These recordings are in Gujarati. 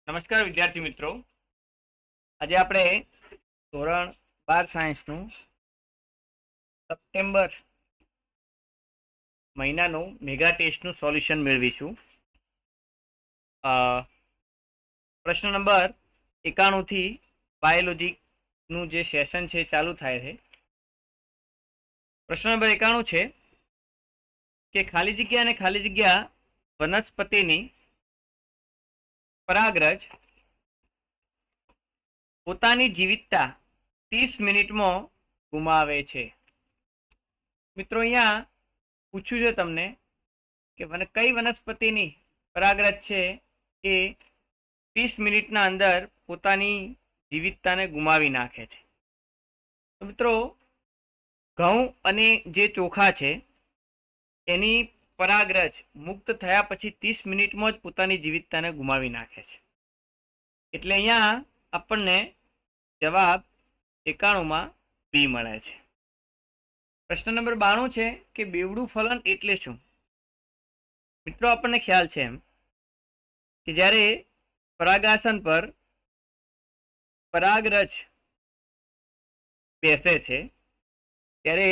નમસ્કાર વિદ્યાર્થી મિત્રો, આજે આપણે ધોરણ 12 સાયન્સનું સપ્ટેમ્બર મહિનાનું મેગા ટેસ્ટનું સોલ્યુશન મેળવીશું. પ્રશ્ન નંબર 91 થી બાયોલોજીનું જે સેશન છે ચાલુ થાય છે. પ્રશ્ન નંબર 91 છે કે ખાલી જગ્યા અને ખાલી જગ્યા વનસ્પતિની પરાગરજ પોતાની જીવિતતા 30 મિનિટમાં ગુમાવે છે. મિત્રો, અહીંયા પૂછ્યું છે તમને કે કઈ વનસ્પતિની પરાગરજ છે એ 30 મિનિટના અંદર પોતાની જીવિતતાને ગુમાવી નાખે છે. તો મિત્રો, ઘઉં અને જે ચોખા છે એની પરાગરજ મુક્ત થયા પછી 30 મિનિટમાં જ પોતાની જીવિતતાને ગુમાવી નાખે છે. એટલે અહીંયા આપણને જવાબ 91માં બી મળે છે. પ્રશ્ન નંબર 92 છે કે બેવડું ફલન એટલે શું? મિત્રો, આપણને ખ્યાલ છે એમ કે જ્યારે પરાગાસન પર પરાગરજ બેસે છે ત્યારે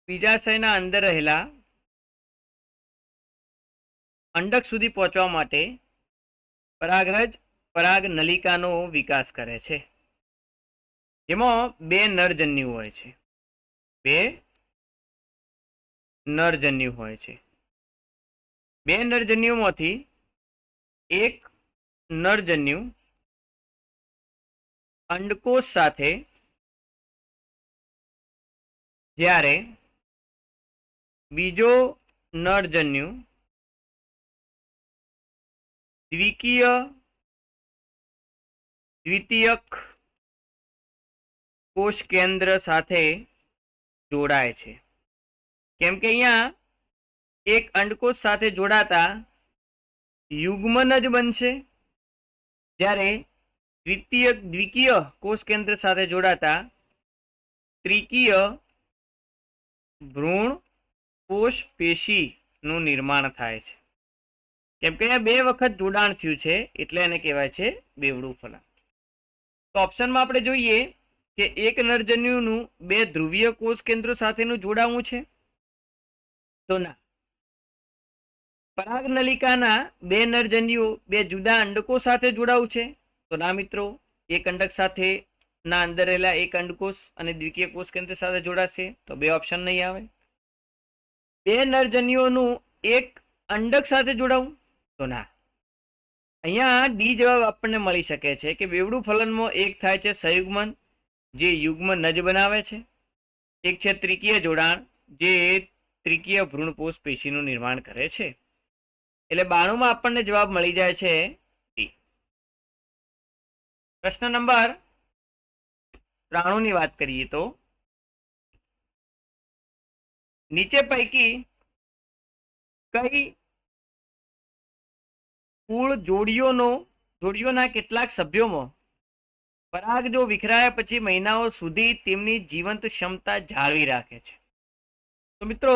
બીજાશયના અંદર રહેલા અંડક સુધી પહોંચવા માટે પરાગરજ પરાગ નલિકાનો વિકાસ કરે છે, જેમાં 2 નરજન્યુ હોય છે. 2 નરજન્યુ હોય છે. 2 નરજન્યુમાંથી એક નરજન્યુ અંડકોષ સાથે જ્યારે બીજો નરજન્યુ દ્વિતીયક કોષ કેન્દ્ર સાથે જોડાય છે. કેમ કે અહીંયા એક અંડકોષ સાથે જોડાતા યુગ્મન જ બનશે, જ્યારે દ્વિકીય કોષ કેન્દ્ર સાથે જોડાતા ત્રિકીય ભ્રૂણ કોષ પેશીનું નિર્માણ થાય છે. કેમ કે અહીંયા 2 વખત જોડાણ થયું છે એટલે એને કહેવાય છે બેવડું ફલન. તો ઓપ્શનમાં આપણે જોઈએ કે એક નરજન્યુનું 2 ધ્રુવીય કોષ કેન્દ્રો સાથેનું જોડાવું છે, તો ના. પરાગ નલિકાના 2 નરજન્યુઓ 2 જુદા અંડકો સાથે જોડાવું છે, તો ના મિત્રો. એક અંડક સાથે ના અંદર રહેલા એક અંડકોષ અને દ્વિકીય કોષ કેન્દ્ર સાથે જોડાશે, તો 2 ઓપ્શન નહીં આવે. 2 નરજન્યુઓનું એક અંડક સાથે જોડાવું, તો ના. અહીંયા ડી જવાબ આપણને મળી શકે છે કે બેવડું ફલનમાં એક થાય છે સંયુગ્મન, જે યુગ્મ નજ બનાવે છે. એક છે ત્રિકીય જોડાણ, જે ત્રિકીય ભ્રૂણપોષ પેશીનું નિર્માણ કરે છે. એટલે 92માં આપણને જવાબ મળી જાય છે ડી. પ્રશ્ન નંબર 93 ની વાત કરીએ તો નીચે પૈકી કઈ કુળ જોડીઓના કેટલાક સભ્યોમાં પરાગ જો વિખરાયા પછી મહિનાઓ સુધી તેમની જીવંત ક્ષમતા જાળવી રાખે છે? તો મિત્રો,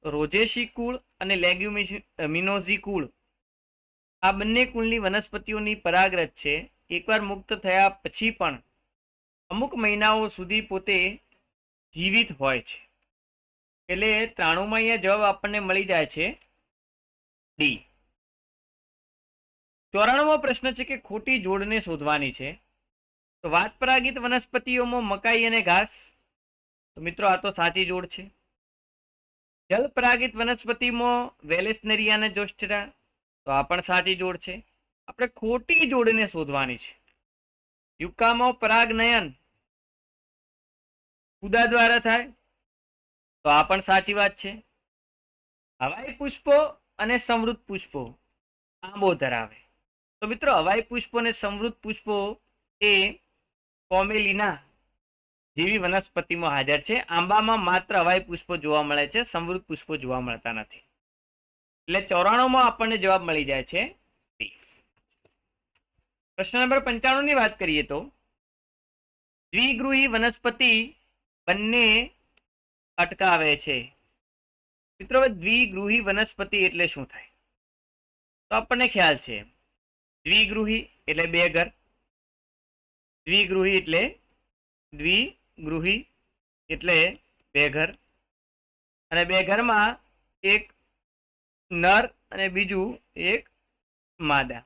રોઝેસી કુળ અને લેગ્યુમિનોઝી કુળ આ બંને કુળની વનસ્પતિઓની પરાગરજ છે એકવાર મુક્ત થયા પછી પણ અમુક મહિનાઓ સુધી પોતે જીવિત હોય છે. એટલે 93માં અહીંયા જવાબ આપણને મળી જાય છે ડી. 94મો પ્રશ્ન છે કે ખોટી જોડને શોધવાની છે. તો વાત પરાગિત વનસ્પતિઓમાં મકાઈ અને ઘાસ, તો મિત્રો આ તો સાચી જોડ છે. જલ પરાગિત વનસ્પતિમાં વેલેસનેરિયા અને જોસ્ટેરા, તો આ પણ સાચી જોડ છે. આપણે ખોટી જોડને શોધવાની છે. યુક્કામાં પરાગનયન કુદા દ્વારા થાય, તો આ પણ સાચી વાત છે. હવાઈ પુષ્પો અને સમૃદ્ધ પુષ્પો આંબો ધરાવે, તો મિત્રો હવાઈ પુષ્પો અને સમૃદ્ધ પુષ્પો એ કોમેલિના જેવી વનસ્પતિમાં હાજર છે. આંબામાં માત્ર હવાઈ પુષ્પો જોવા મળે છે, સમૃદ્ધ પુષ્પો જોવા મળતા નથી. એટલે 94માં આપણને જવાબ મળી જાય છે. પ્રશ્ન નંબર 95 ની વાત કરીએ તો દ્વિગૃહી વનસ્પતિ બંને અટકાવે છે. મિત્રો, દ્વિગૃહી વનસ્પતિ એટલે શું થાય? તો આપણને ખ્યાલ છે દ્વિગૃહી એટલે બે ઘર, દ્વિગૃહી એટલે દ્વિગૃહી એટલે બે ઘર, અને બે ઘરમાં એક નર અને બીજું એક માદા.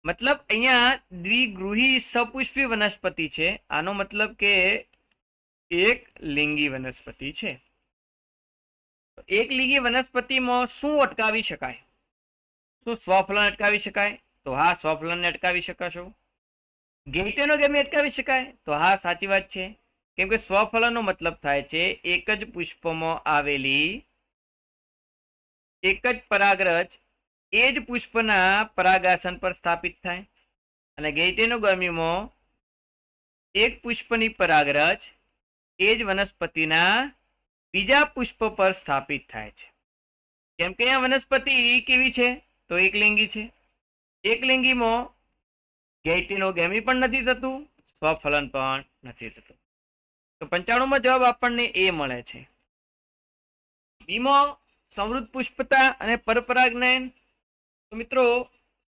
મતલબ અહીંયા દ્વિગૃહી સપુષ્પી વનસ્પતિ છે. આનો મતલબ કે એક લિંગી વનસ્પતિ છે. એક લિંગી વનસ્પતિમાં શું અટકાવી શકાય? શું સ્વફલન અટકાવી શકાય? તો હા, સ્વફલનને અટકાવી શકાશો. ગેઇટેનોગેમી અટકાવી શકાય? તો હા, સાચી વાત છે. કેમ કે સ્વફલનનો મતલબ થાય છે એક જ પુષ્પમાં આવેલી એક જ પરાગરજ એ જ પુષ્પના પરાગાસન પર સ્થાપિત થાય, અને ગેઇટેનોગેમીમાં એક પુષ્પની પરાગરજ એ જ વનસ્પતિના બીજા પુષ્પ પર સ્થાપિત થાય છે. કેમ કે આ વનસ્પતિ કેવી છે? તો એકલિંગી છે. એકલિંગીમાં ગેઇટેનોગેમી પણ નથી થતું, સ્વફલન પણ નથી થતું. તો 95માં જવાબ આપણને એ મળે છે. બીમાં સંવૃત પુષ્પતા અને પરપરાગનયન. તો મિત્રો,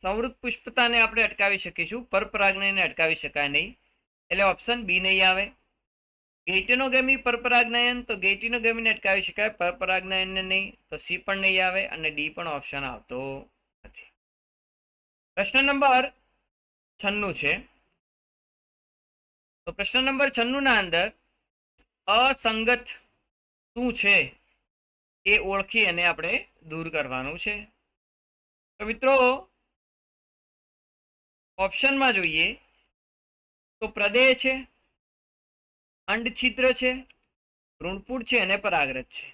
સંવૃત પુષ્પતાને આપણે અટકાવી શકીશું, પરપરાગનયનને અટકાવી શકાય નહીં, એટલે ઓપ્શન બી નહીં આવે. ગેઇટેનોગેમી પરપરાગનયન, તો ગેઇટેનોગેમીને અટકાવી શકાય, પરપરાગનયનને નહીં, તો સી પણ નહીં આવે, અને ડી પણ ઓપ્શન આવતો નથી. પ્રશ્ન નંબર 96 છે. તો પ્રશ્ન નંબર 96 ના અંદર અસંગત શું છે એ ઓળખી અને આપણે દૂર કરવાનું છે. તો મિત્રો, ઓપ્શનમાં જોઈએ તો પ્રદેહ છે, અંડછિદ્ર છે, ભ્રૂણપુટ છે અને પરાગરજ છે.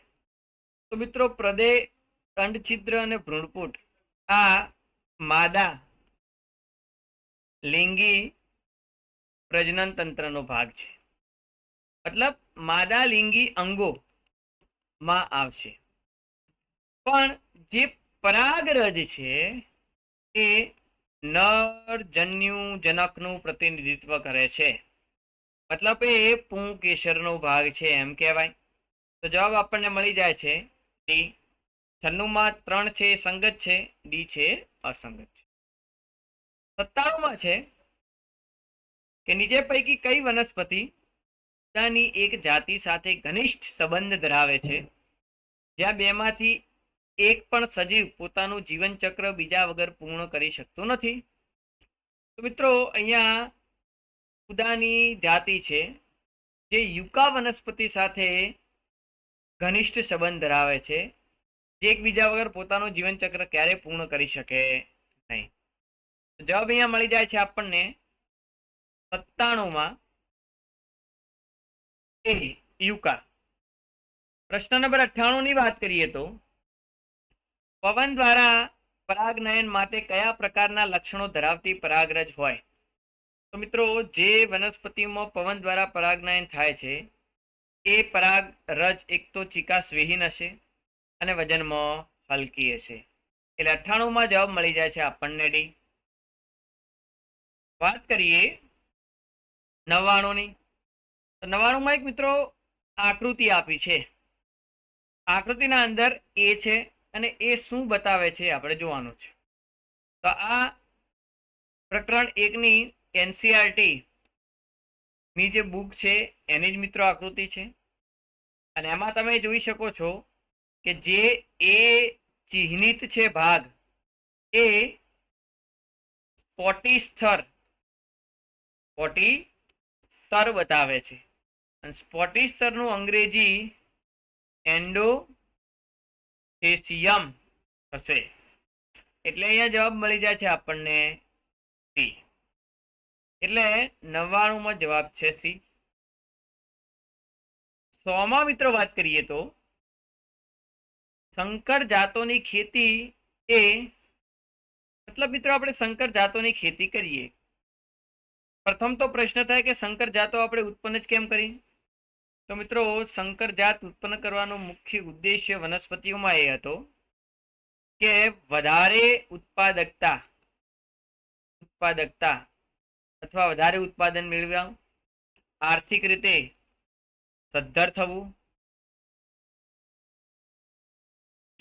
તો મિત્રો, પ્રદેહ, અંડછિદ્ર અને ભ્રૂણપુટ આ માદા લિંગી પ્રજનન તંત્રનો ભાગ છે. મતલબ માદા લિંગી અંગોમાં આવશે. પણ જે પરાગરજ છે એ નર જન્યુજનકનું પ્રતિનિધિત્વ કરે છે. મતલબ એ પુંકેસરનો ભાગ છે એમ કહેવાય. તો જવાબ આપણને મળી જાય છે ડી. 96માં 3 છે સંગત છે, ડી છે અસંગત છે. 97માં છે કે નીચે પૈકી કઈ વનસ્પતિ પોતાની એક જાતિ સાથે ઘનિષ્ઠ સંબંધ ધરાવે છે જ્યાં બેમાંથી એક પણ સજીવ પોતાનું જીવનચક્ર બીજા વગર પૂર્ણ કરી શકતું નથી? તો મિત્રો, અહીંયા ઉદાની જાતિ છે જે યુકા વનસ્પતિ સાથે ઘનિષ્ઠ સંબંધ ધરાવે છે, જે એકબીજા વગર પોતાનું જીવનચક્ર ક્યારે પૂર્ણ કરી શકે નહીં. જવાબ અહીંયા મળી જાય છે આપણને 97માં એ યુકા. પ્રશ્ન નંબર 98 ની વાત કરીએ તો પવન દ્વારા પરાગનયન માટે કયા પ્રકારના લક્ષણો ધરાવતી પરાગરજ હોય? તો મિત્રો, જે વનસ્પતિમાં પવન દ્વારા પરાગનયન થાય છે એ પરાગરજ એક તો ચિકાસવિહીન હશે અને વજનમાં હલકી હશે. એટલે 98માં જવાબ મળી જાય છે આપણને ડી. વાત કરીએ 99ની. તો 99માં એક મિત્રો આકૃતિ આપી છે. આકૃતિના અંદર એ છે અને એ શું બતાવે છે આપણે જોવાનું છે. તો આ પ્રકરણ 1ની એનસીઆરટી ની જે બુક છે એની જ મિત્રો આકૃતિ છે, અને એમાં તમે જોઈ શકો છો કે જે એ ચિહ્નિત છે ભાગ એ સ્પોટી સ્તર બતાવે છે, અને સ્પોટી સ્તરનું અંગ્રેજી એન્ડોથેસિયમ હશે. એટલે અહીંયા જવાબ મળી જાય છે આપણને સી. એટલે 99માં જવાબ છે સી. 100માં મિત્રો વાત કરીએ તો સંકર જાતોની ખેતી એ મતલબ મિત્રો આપણે સંકર જાતોની ખેતી કરીએ. પ્રથમ તો પ્રશ્ન થાય કે સંકર જાતો આપણે ઉત્પન્ન જ કેમ કરી? તો મિત્રો, સંકર જાત ઉત્પન્ન કરવાનો મુખ્ય ઉદ્દેશ્ય વનસ્પતિઓમાં એ હતો કે વધારે ઉત્પાદકતા અથવા વધારે ઉત્પાદન મેળવવા, આર્થિક રીતે સદ્ધર થવું.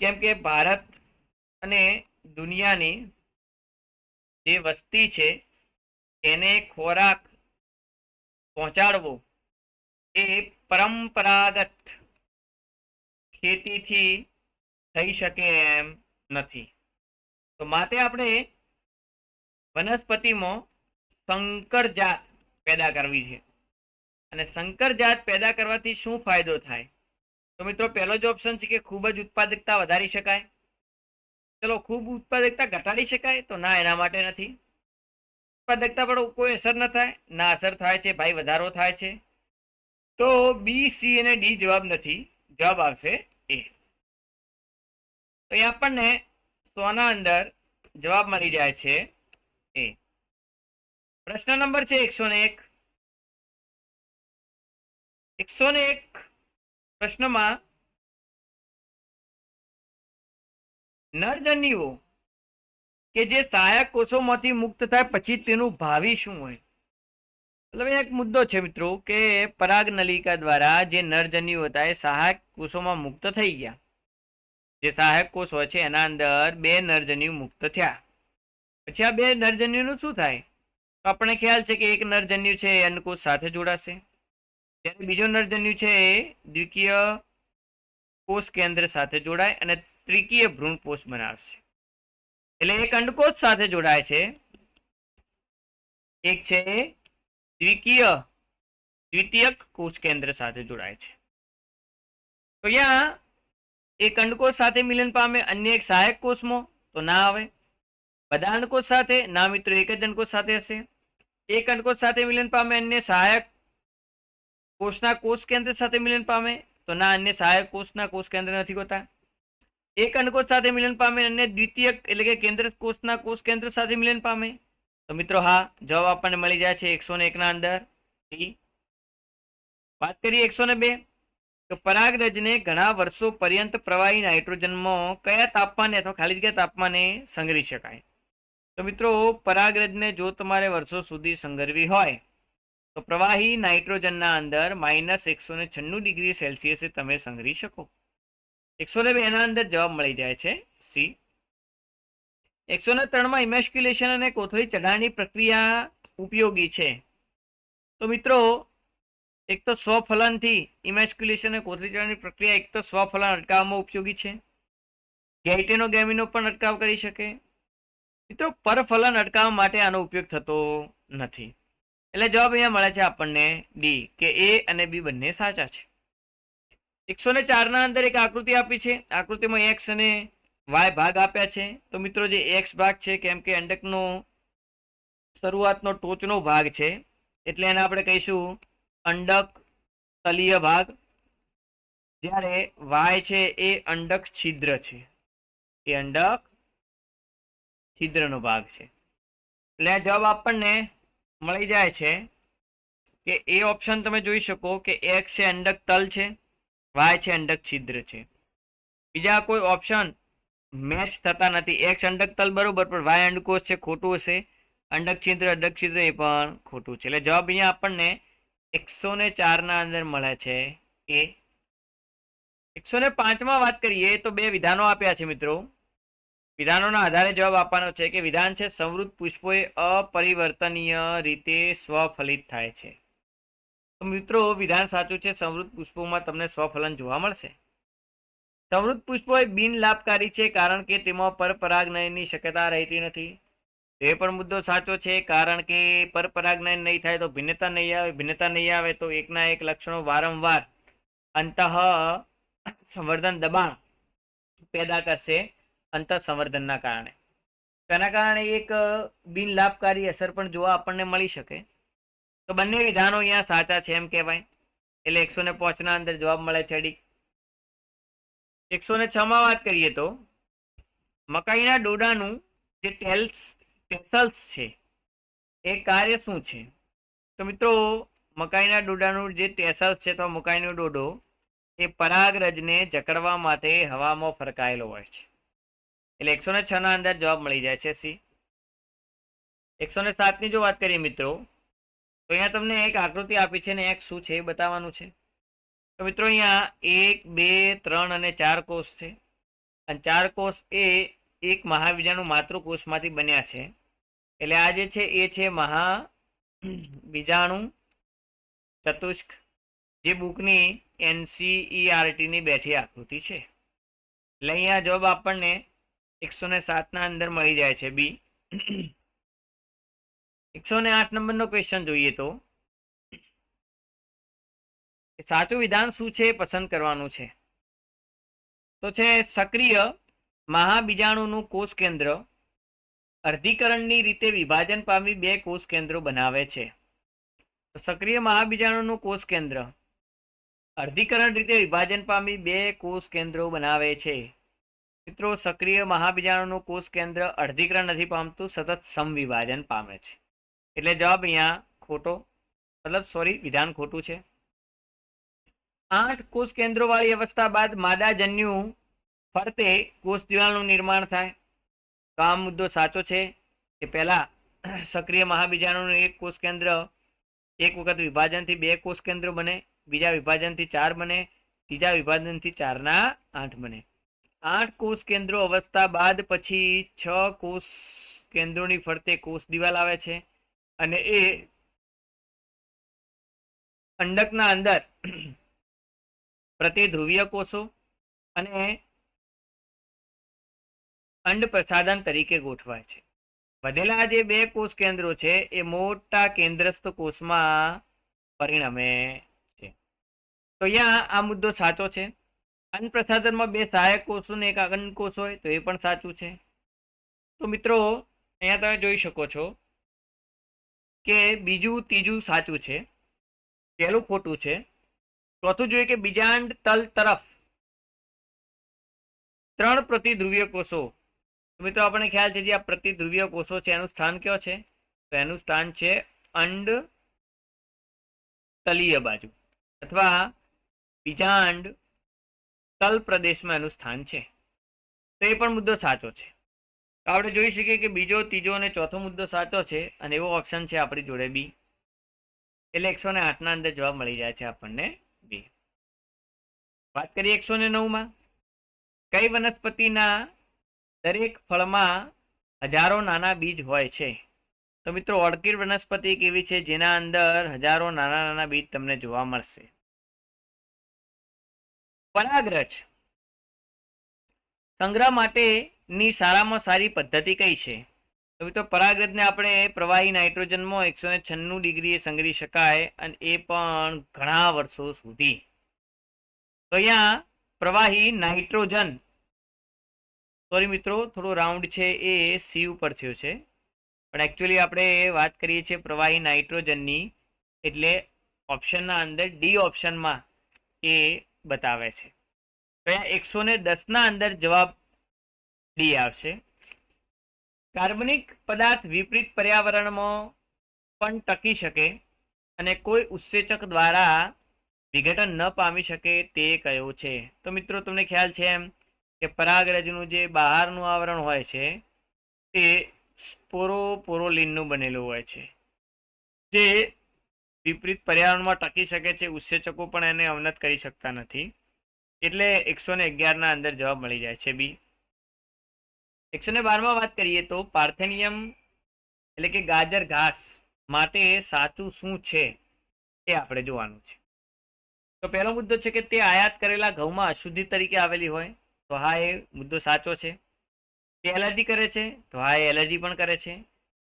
કેમ કે ભારત અને દુનિયાની જે વસ્તી છે એને ખોરાક પહોંચાડવો એ પરંપરાગત ખેતીથી થઈ શકે એમ નથી. તો માટે આપણે વનસ્પતિમાં સંકર જાત પેદા કરવી છે. અને સંકર જાત પેદા કરવાથી શું ફાયદો થાય? તો મિત્રો પહેલો જ ઓપ્શન છે કે ખૂબ જ ઉત્પાદકતા વધારી શકાય. ચલો, ખૂબ ઉત્પાદકતા ઘટાડી શકાય? તો ના, એના માટે નથી. ઉત્પાદકતા પર કોઈ અસર ન થાય? ના, અસર થાય છે ભાઈ, વધારો થાય છે. તો બી, સી અને ડી જવાબ નથી. જવાબ આવશે એ. તો એ આપણને 100 અંદર જવાબ મળી જાય છે એ. પ્રશ્ન નંબર છે 101. 101 પ્રશ્નમાં નરજન્યુઓ કે જે સહાયક કોષોમાંથી મુક્ત થાય પછી તેનું ભાવિ શું હોય? મતલબ એક મુદ્દો છે મિત્રો કે પરાગ નલિકા દ્વારા જે નરજન્યુઓ હતા એ સહાયક કોષોમાં મુક્ત થઈ ગયા. જે સહાયક કોષ હોય છે એના અંદર 2 નરજન્યુ મુક્ત થયા. પછી આ 2 નરજન્યુનું શું થાય? તો આપણને ખ્યાલ છે કે એક નરજન્યુ છે એ અંડકોષ સાથે જોડાશે, જ્યારે બીજો નરજન્યુ છે એ દ્વિકીય કોષ કેન્દ્ર સાથે જોડાય અને ત્રિકીય ભ્રૂણપોષ બનાવશે. એટલે એક અંડકોષ સાથે જોડાય છે, એક છે દ્વિતીયક કોષ કેન્દ્ર સાથે જોડાય છે. તો અહીંયા એક અંડકોષ સાથે મિલન પામે, અન્ય એક સહાયક કોષમાં, તો ના આવે. બધા અંડકોષ સાથે? ના મિત્રો, એક જ અંડકોષ સાથે હશે. એક અંડકોષ સાથે મિલન પામે, અન્ય સહાયક કોષના કોષ કેન્દ્ર સાથે મિલન પામે, તો ના, અન્ય સહાયક કોષના કોષ કેન્દ્ર નથી હોતા. એક અંડકોષ સાથે મિલન પામે, અન્ય દ્વિતીયક એટલે કે કેન્દ્ર કોષના કોષ કેન્દ્ર સાથે મિલન પામે, તો મિત્રો હા, જવાબ આપણને મળી જાય છે 101 ના અંદર. વાત કરીએ 102. તો પરાગરજને ઘણા વર્ષો પર્યંત પ્રવાહી નાઇટ્રોજનમાં કયા તાપમાને અથવા ખાલી જગ્યા તાપમાને સંગ્રહી શકાય? તો મિત્રો પરાગરજને જો તમારે વર્ષો સુધી સંગ્રહવી હોય તો પ્રવાહી નાઇટ્રોજનના અંદર -196 ° તમે સંગ્રહી શકો. 102 ના અંદર જવાબ મળી જાય છે સી. 103 માં ઇમેસ્ક્યુલેશન અને કોથળી ચઢાણની પ્રક્રિયા ઉપયોગી છે. તો મિત્રો એક તો સ્વફલનથી ઇમેસ્ક્યુલેશન અને કોથળી ચઢાણની પ્રક્રિયા એક તો સ્વફલન અટકાવવામાં ઉપયોગી છે. ગેઇટેનોગેમીનો પણ અટકાવ કરી શકે. મિત્રો પરફલન અટકાવવા માટે આનો ઉપયોગ થતો નથી. એટલે જવાબ અહીંયા મળે છે આપણને ડી, કે એ અને બી બંને સાચા છે. 104 ના અંદર એક આકૃતિ આપી છે. આકૃતિમાં એક્સ અને વાય ભાગ આપ્યા છે. તો મિત્રો જે એક્સ ભાગ છે, કેમ કે અંડકનો શરૂઆતનો ટોચનો ભાગ છે એટલે એને આપણે કહીશું અંડક તલીય ભાગ, જ્યારે વાય છે એ અંડક છિદ્ર છે, એ અંડક છિદ્રનો ભાગ છે. એટલે જવાબ આપણને મળી જાય છે કે એ ઓપ્શન તમે જોઈ શકો કે એક્સ છે અંડક તલ છે, વાય છે અંડક છિદ્ર છે. બીજા કોઈ ઓપ્શન મેચ થતા નથી. એક્સ અંડક તલ બરોબર, પણ વાય અંડકોષ છે, ખોટું હશે. અંડક છિદ્ર એ પણ ખોટું છે. એટલે જવાબ અહીંયા આપણને 104 ના અંદર મળે છે એ. 105 માં વાત કરીએ તો 2 વિધાનો આપ્યા છે મિત્રો. વિધાનોના આધારે જવાબ આપવાનો છે કે વિધાન છે સંવૃત પુષ્પો એ અપરિવર્તનીય રીતે સ્વફલિત થાય છે. તો મિત્રો વિધાન સાચું છે, સંવૃત પુષ્પોમાં તમને સ્વફલન જોવા મળશે. સંવૃત પુષ્પો એ બિન લાભકારી છે કારણ કે તેમાં પરપરાગનયનની શક્યતા રહેતી નથી. એ પણ મુદ્દો સાચો છે, કારણ કે પરપરાગનયન નહીં થાય તો ભિન્નતા નહીં આવે. ભિન્નતા નહીં આવે તો એકના એક લક્ષણો વારંવાર અંતઃ સંવર્ધન દબાણ પેદા કરશે અંતઃ સંવર્ધનના કારણે. તેના કારણે એક બિન લાભકારી અસર પણ જોવા આપણને મળી શકે. તો બંને વિધાનો અહીંયા સાચા છે એમ કહેવાય. એટલે 105 ના અંદર જવાબ મળે છે ડી. 106 માં વાત કરીએ તો મકાઈના ડોડાનું જે ટેસલ્સ છે એ કાર્ય શું છે? તો મિત્રો મકાઈના ડોડાનું જે ટેસલ્સ છે તો મકાઈનો ડોડો એ પરાગરજને જકડવા માટે હવામાં ફરકાયેલો હોય છે. એટલે 106 ના અંદર જવાબ મળી જાય છે સી. 107 ની જો વાત કરીએ મિત્રો તો અહીંયા તમને એક આકૃતિ આપી છે ને એક શું છે એ બતાવવાનું છે. તો મિત્રો અહીંયા 1, 2, 3 અને 4 કોષ છે, અને 4 કોષ એ એક મહાબીજાણુ માતૃકોષમાંથી બન્યા છે. એટલે આ જે છે એ છે મહા બીજાણુ ચતુષ્ક, જે બુકની NCERT ની બેઠી આકૃતિ છે. એટલે અહીંયા જવાબ આપણને 107 ના અંદર મળી જાય છે બી. 108 નંબરનો ક્વેશ્ચન જોઈએ તો સાચું વિધાન શું છે એ પસંદ કરવાનું છે. તો છે સક્રિય મહાબીજાણુનું કોષ કેન્દ્ર અર્ધીકરણની રીતે વિભાજન પામી 2 કોષ કેન્દ્રો બનાવે છે. સક્રિય મહાબીજાણુનું કોષ કેન્દ્ર અર્ધીકરણ રીતે વિભાજન પામી 2 કોષ કેન્દ્રો બનાવે છે. મિત્રો, સક્રિય મહાબીજાણુનું કોષ કેન્દ્ર અર્ધીકરણ નથી પામતું, સતત સમવિભાજન પામે છે. એટલે જવાબ અહીંયા ખોટો, મતલબ સોરી, વિધાન ખોટું છે. 8 કોષ કેન્દ્રો વાળી અવસ્થા બાદ માદા જન્યુ ફરતે કોષ દિવાલનું નિર્માણ થાય. તો આ મુદ્દો સાચો છે કે પહેલા સક્રિય મહાબીજાણુનું એક કોષ કેન્દ્ર એક વખત વિભાજનથી 2 કોષ કેન્દ્રો બને, બીજા વિભાજનથી 4 બને, ત્રીજા વિભાજનથી 4 ના 8 બને. 8 કોષ કેન્દ્રો અવસ્થા બાદ પછી 6 કોષ કેન્દ્રોની ફરતે કોષ દિવાલ આવે છે અને એ અંડકના અંદર પ્રતિધ્રુવીય કોષો અને અંડ પ્રસાધન તરીકે ગોઠવાય છે. વધેલા જે 2 કોષ કેન્દ્રો છે એ મોટા કેન્દ્રસ્થ કોષમાં પરિણમે છે. તો અહીંયા આ મુદ્દો સાચો છે. અંડ પ્રસાધનમાં 2 સહાયક કોષો ને એક અંડ કોષ હોય તો એ પણ સાચું છે. તો મિત્રો, અહીંયા તમે જોઈ શકો છો કે બીજું ત્રીજું સાચું છે, પહેલું ખોટું છે. ચોથું જોઈએ કે બીજાંડ તલ તરફ 3 પ્રતિધ્રુવીય કોષો. મિત્રો, આપણને ખ્યાલ છે જે આ પ્રતિધ્રુવીય કોષો છે એનું સ્થાન કયો છે? તો એનું સ્થાન છે અંડ તલીય બાજુ અથવા બીજાંડ તલ પ્રદેશમાં એનું સ્થાન છે. તો એ પણ મુદ્દો સાચો છે. તો આપણે જોઈ શકીએ કે બીજો, ત્રીજો અને ચોથો મુદ્દો સાચો છે અને એવો ઓપ્શન છે આપણી જોડે બી. એટલે 108 ના અંદર જવાબ મળી જાય છે આપણને બી. વાત કરીએ 109 કઈ વનસ્પતિના દરેક ફળમાં હજારો નાના બીજ હોય છે? તો મિત્રો, ઓર્કિડ વનસ્પતિ એક એવી છે જેના અંદર હજારો નાના નાના બીજ તમને જોવા મળશે. પરાગરજ સંગ્રહ માટેની સારામાં સારી પદ્ધતિ કઈ છે? તો મિત્રો, પરાગરજને આપણે પ્રવાહી નાઇટ્રોજનમાં 196 ડિગ્રીએ સંગ્રહી શકાય અને એ પણ ઘણા વર્ષો સુધી. તો અહીંયા પ્રવાહી નાઇટ્રોજન, સોરી મિત્રો, થોડો રાઉન્ડ છે એ સી ઉપર થયો છે, પણ એકચ્યુઅલી આપણે વાત કરીએ છીએ પ્રવાહી નાઇટ્રોજનની, એટલે ઓપ્શનના અંદર ડી ઓપ્શનમાં એ બતાવે છે. તો અહીંયા 110 ના અંદર જવાબ ડી આવશે. કાર્બનિક પદાર્થ વિપરીત પર્યાવરણમાં પણ ટકી શકે અને કોઈ ઉત્સેચક દ્વારા વિઘટન ન પામી શકે તે કયો છે? તો મિત્રો, તમને ખ્યાલ છે એમ કે પરાગરજનું જે બહારનું આવરણ હોય છે તે સ્પોરોપોરોલિનનું બનેલું હોય છે, જે વિપરીત પર્યાવરણમાં ટકી શકે છે. ઉત્સેચકો પણ એને અવનત કરી શકતા નથી. એટલે 111 ના અંદર જવાબ મળી જાય છે બી. 112 વાત કરીએ તો પાર્થેનિયમ એટલે કે ગાજર ઘાસ માટે સાચું શું છે એ આપણે જોવાનું છે. તો પહેલો મુદ્દો છે કે તે આયાત કરેલા ઘઉંમાં અશુદ્ધિ તરીકે આવેલી હોય. તો હા, એ મુદ્દો સાચો છે. તે એલર્જી કરે છે? તો હા, એ એલર્જી પણ કરે છે.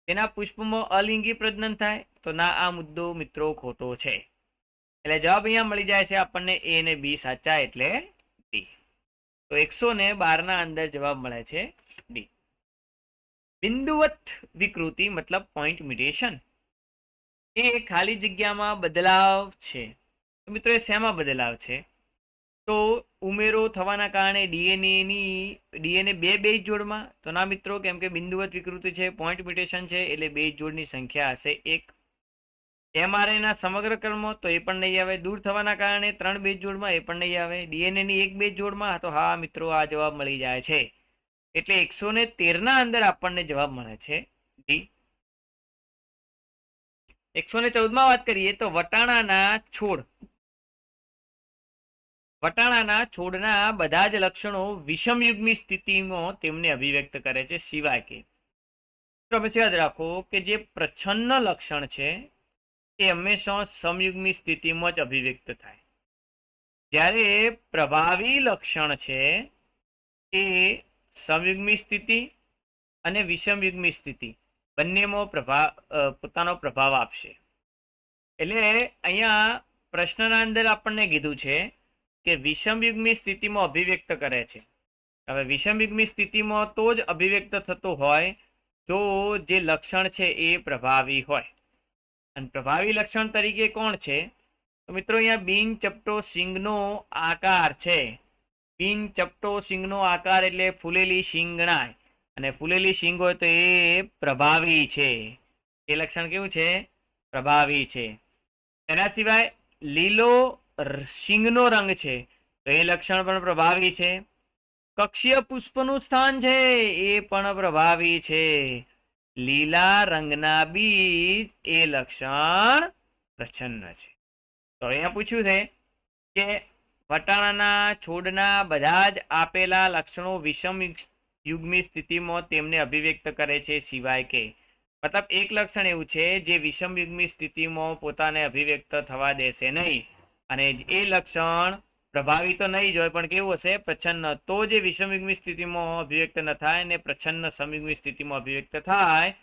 તેના પુષ્પમાં અલિંગી પ્રજનન થાય? તો ના, આ મુદ્દો મિત્રો ખોટો છે. એટલે જવાબ અહીંયા મળી જાય છે આપણને એ અને બી સાચા, એટલે ડી. તો 112 ના અંદર જવાબ મળે છે ડી. બિંદુવત વિકૃતિ મતલબ પોઈન્ટ મ્યુટેશન એ ખાલી જગ્યામાં બદલાવ છે. તો મિત્રો, એ શેમાં બદલાવ છે? તો ઉમેરો થવાના કારણે ડીએનએ 2 બેઝ જોડમાં. તો ના મિત્રો, કેમ કે બિંદુવત વિકૃતિ છે, પોઈન્ટ મ્યુટેશન છે, એટલે બેઝ જોડની સંખ્યા હશે 1. એમઆરએના સમગ્ર ક્રમમાં, તો એ પણ નહીં આવે. દૂર થવાના કારણે 3 બેઝ જોડમાં, એ પણ નહીં આવે. ડીએનએની 1 બેઝ જોડમાં, તો હા મિત્રો, આ જવાબ મળી જાય છે. એટલે 113 ના અંદર આપણને જવાબ મળે છે ડી. 114 વાત કરીએ તો વટાણાના છોડના બધા જ લક્ષણો વિષમયુગ્મી સ્થિતિમાં તેમને અભિવ્યક્ત કરે છે, સિવાય કે. તમે યાદ રાખો કે જે પ્રચ્છન્ન લક્ષણ છે એ હંમેશા સમયુગ્મી સ્થિતિમાં જ અભિવ્યક્ત થાય, જ્યારે પ્રભાવી લક્ષણ છે એ સમયુગ્મી સ્થિતિ અને વિષમયુગ્મી સ્થિતિ બંનેમાં પોતાનો પ્રભાવ આપશે. એટલે અહીંયા પ્રશ્નના અંદર આપણને કીધું છે કે વિષમયુગ્મી સ્થિતિમાં અભિવ્યક્ત કરે છે. હવે વિષમયુગ્મી સ્થિતિમાં તો જ અભિવ્યક્ત થતું હોય જો જે લક્ષણ છે એ પ્રભાવી હોય. અને પ્રભાવી લક્ષણ તરીકે કોણ છે? તો મિત્રો અહીંયા બિન ચપટો સિંગનો આકાર છે. બિન ચપટો સિંગનો આકાર એટલે ફૂલેલી શીંગણા, અને ફૂલેલી શીંગ હોય તો એ પ્રભાવી છે. એ લક્ષણ કેવું છે? પ્રભાવી છે. એના સિવાય લીલો શીંગનો રંગ છે તો એ લક્ષણ પણ પ્રભાવી છે. કક્ષીય પુષ્પનું સ્થાન છે એ પણ પ્રભાવી છે. લીલા રંગના બીજ એ લક્ષણ પ્રચ્છન્ન છે. તો અહીંયા પૂછ્યું છે કે વટાણાના છોડના બધા જ આપેલા લક્ષણો વિષમ યુગ્મી સ્થિતિમાં તેમને અભિવ્યક્ત કરે છે સિવાય કે, મતલબ એક લક્ષણ એવું છે જે વિષમ યુગ્મી સ્થિતિમાં પોતાને અભિવ્યક્ત થવા દેશે નહીં, અને એ લક્ષણ પ્રભાવી તો નહીં જ હોય પણ કેવું હશે? પ્રચ્છન્ન. તો જે વિષમ યુગ્મી સ્થિતિમાં અભિવ્યક્ત ન થાય ને પ્રચ્છન્ન સમયુગ્મી સ્થિતિમાં અભિવ્યક્ત થાય,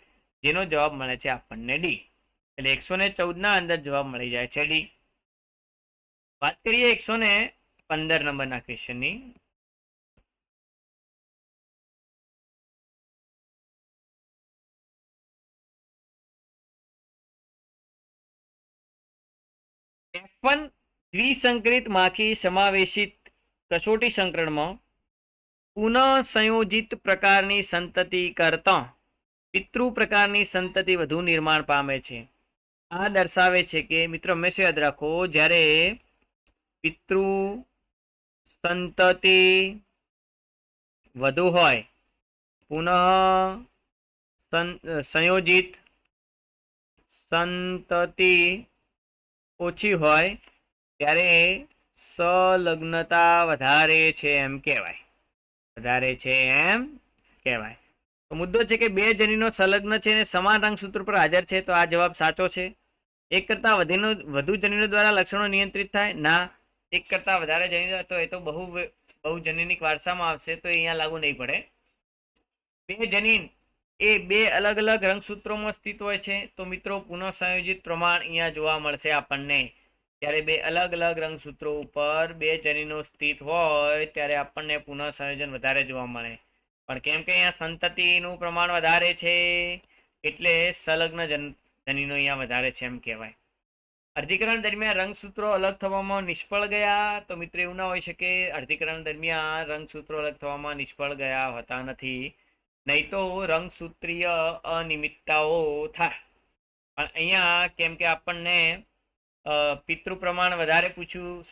જેનો જવાબ મળે છે આપણને ડી. એટલે 114 અંદર જવાબ મળી જાય છે ડી. વાત કરીએ 115 નંબરના ક્વેશ્ચનની. F1 દ્વિસંકરિત માખી સમાવેશિત કસોટી સંકરણમાં પુનઃ સંયોજિત પ્રકારની સંતતિ કરતા પિતૃ પ્રકારની સંતતિ વધુ નિર્માણ પામે છે. આ દર્શાવે છે કે મિત્રો હંમેશા યાદ રાખો, જ્યારે પિતૃ સંતતિ વધુ હોય, પુનઃ સંયોજિત સંતતિ ઓછી હોય, ત્યારે સંલગ્નતા વધારે છે એમ કહેવાય. વધારે છે એમ કહેવાય. તો મુદ્દો છે કે બે જનીનો સંલગ્ન છે અને સમાન રંગસૂત્ર પર હાજર છે, તો આ જવાબ સાચો છે. એક કરતાં વધુ જનીનો દ્વારા લક્ષણો નિયંત્રિત થાય? ના. એક કરતાં વધારે જનીનો તો એ તો બહુજનીનિક વારસામાં આવશે, તો અહીંયા લાગુ નહીં પડે. બે જનીન એ બે અલગ અલગ રંગસૂત્રોમાં સ્થિત હોય છે, તો મિત્રો પુનઃ સંયોજિત પ્રમાણ અહીંયા જોવા મળશે આપણને. જ્યારે બે અલગ અલગ રંગસૂત્રો ઉપર બે જનીનો સ્થિત હોય ત્યારે આપણને પુનઃ સંયોજન વધારે જોવા મળે. પણ કેમ કે અહીંયા સંતતિનું પ્રમાણ વધારે છે એટલે સંલગ્ન જનીનો અહીંયા વધારે છે એમ કહેવાય. અર્ધીકરણ દરમિયાન રંગસૂત્રો અલગ થવામાં નિષ્ફળ ગયા? તો મિત્રો એવું ના હોઈ શકે. અર્ધીકરણ દરમિયાન રંગસૂત્રો અલગ થવામાં નિષ્ફળ ગયા હોતા નથી, નહીં તો રંગસૂત્રીય અનિયમિતતાઓ થાય. પણ અહીંયા કેમ કે આપણને પિતૃ પ્રમાણ વધારે પૂછ્યું,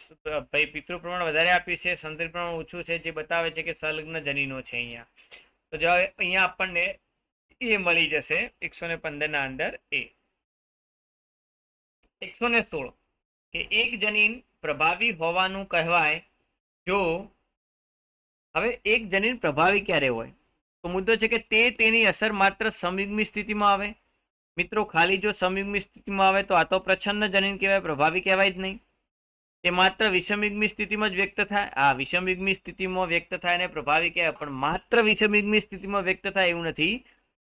ભાઈ પિતૃ પ્રમાણ વધારે આપ્યું છે, સંતતિ પ્રમાણ ઓછું છે, જે બતાવે છે કે સંલગ્ન જનીનો છે અહીંયા. તો જવાબ અહીંયા આપણને એ મળી જશે 115 ના અંદર એ. 116 કે એક જનીન પ્રભાવી હોવાનું કહેવાય જો, હવે એક જનીન પ્રભાવી ક્યારે હોય? તો મુદ્દો છે કે તેની અસર માત્ર સમયુગ્મી સ્થિતિમાં આવે. મિત્રો ખાલી જો સમયુગ્મી સ્થિતિમાં આવે તો આ તો પ્રચ્છન્ન જનીન કહેવાય, પ્રભાવી કહેવાય જ નહીં. તે માત્ર વિષમયુગ્મી સ્થિતિમાં જ વ્યક્ત થાય. આ વિષમયુગ્મી સ્થિતિમાં વ્યક્ત થાય ને પ્રભાવી કહેવાય, પણ માત્ર વિષમયુગ્મી સ્થિતિમાં વ્યક્ત થાય એવું નથી.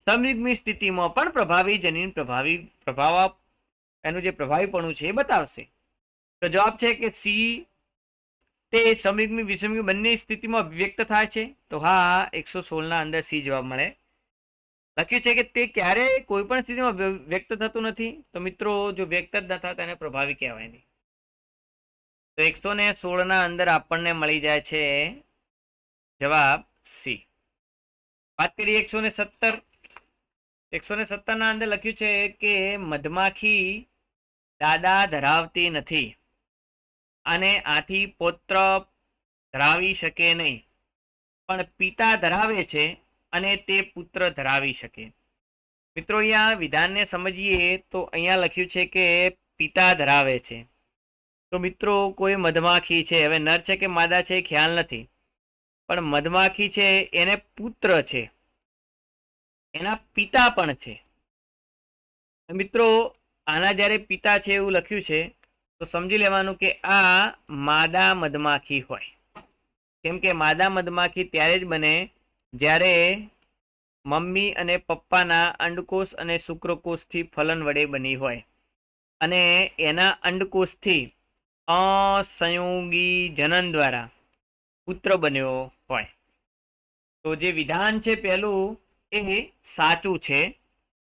સમયુગ્મી સ્થિતિમાં પણ પ્રભાવી જનીન પ્રભાવ એનું જે પ્રભાવીપણું છે એ બતાવશે. તો જવાબ છે કે સી, તે સમયુગ્મી વિષમયુગ્મી બંને સ્થિતિમાં વ્યક્ત થાય છે. તો હા, 116 ના અંદર સી જવાબ મળે. લખ્યું છે કે તે ક્યારેય કોઈ પણ સ્થિતિમાં વ્યક્ત થતું નથી. તો મિત્રો જો વ્યક્ત જ ન થાય તેને પ્રભાવી કહેવાય નહીં. તો 116 ના અંદર આપણને મળી જાય છે જવાબ સી. વાત કરીએ 117. 117 ના અંદર લખ્યું છે કે મધમાખી દાદા ધરાવતી નથી અને આથી પૌત્ર ધરાવી શકે નહીં, પણ પિતા ધરાવે છે અને તે પુત્ર ધરાવી શકે. મિત્રો અહીંયા વિધાનને સમજીએ તો અહીંયા લખ્યું છે કે પિતા ધરાવે છે. તો મિત્રો કોઈ મધમાખી છે, હવે નર છે કે માદા છે ખ્યાલ નથી, પણ મધમાખી છે એને પુત્ર છે, એના પિતા પણ છે. મિત્રો આના જ્યારે પિતા છે એવું લખ્યું છે તો સમજી લેવાનું કે આ માદા મધમાખી હોય. કેમ કે માદા મધમાખી ત્યારે જ બને જ્યારે મમ્મી અને પપ્પાના અંડકોષ અને શુક્રકોષથી ફલન વડે બની હોય અને એના અંડકોષથી અસંયોગી જનન દ્વારા પુત્ર બન્યો હોય. તો જે વિધાન છે પહેલું એ સાચું છે,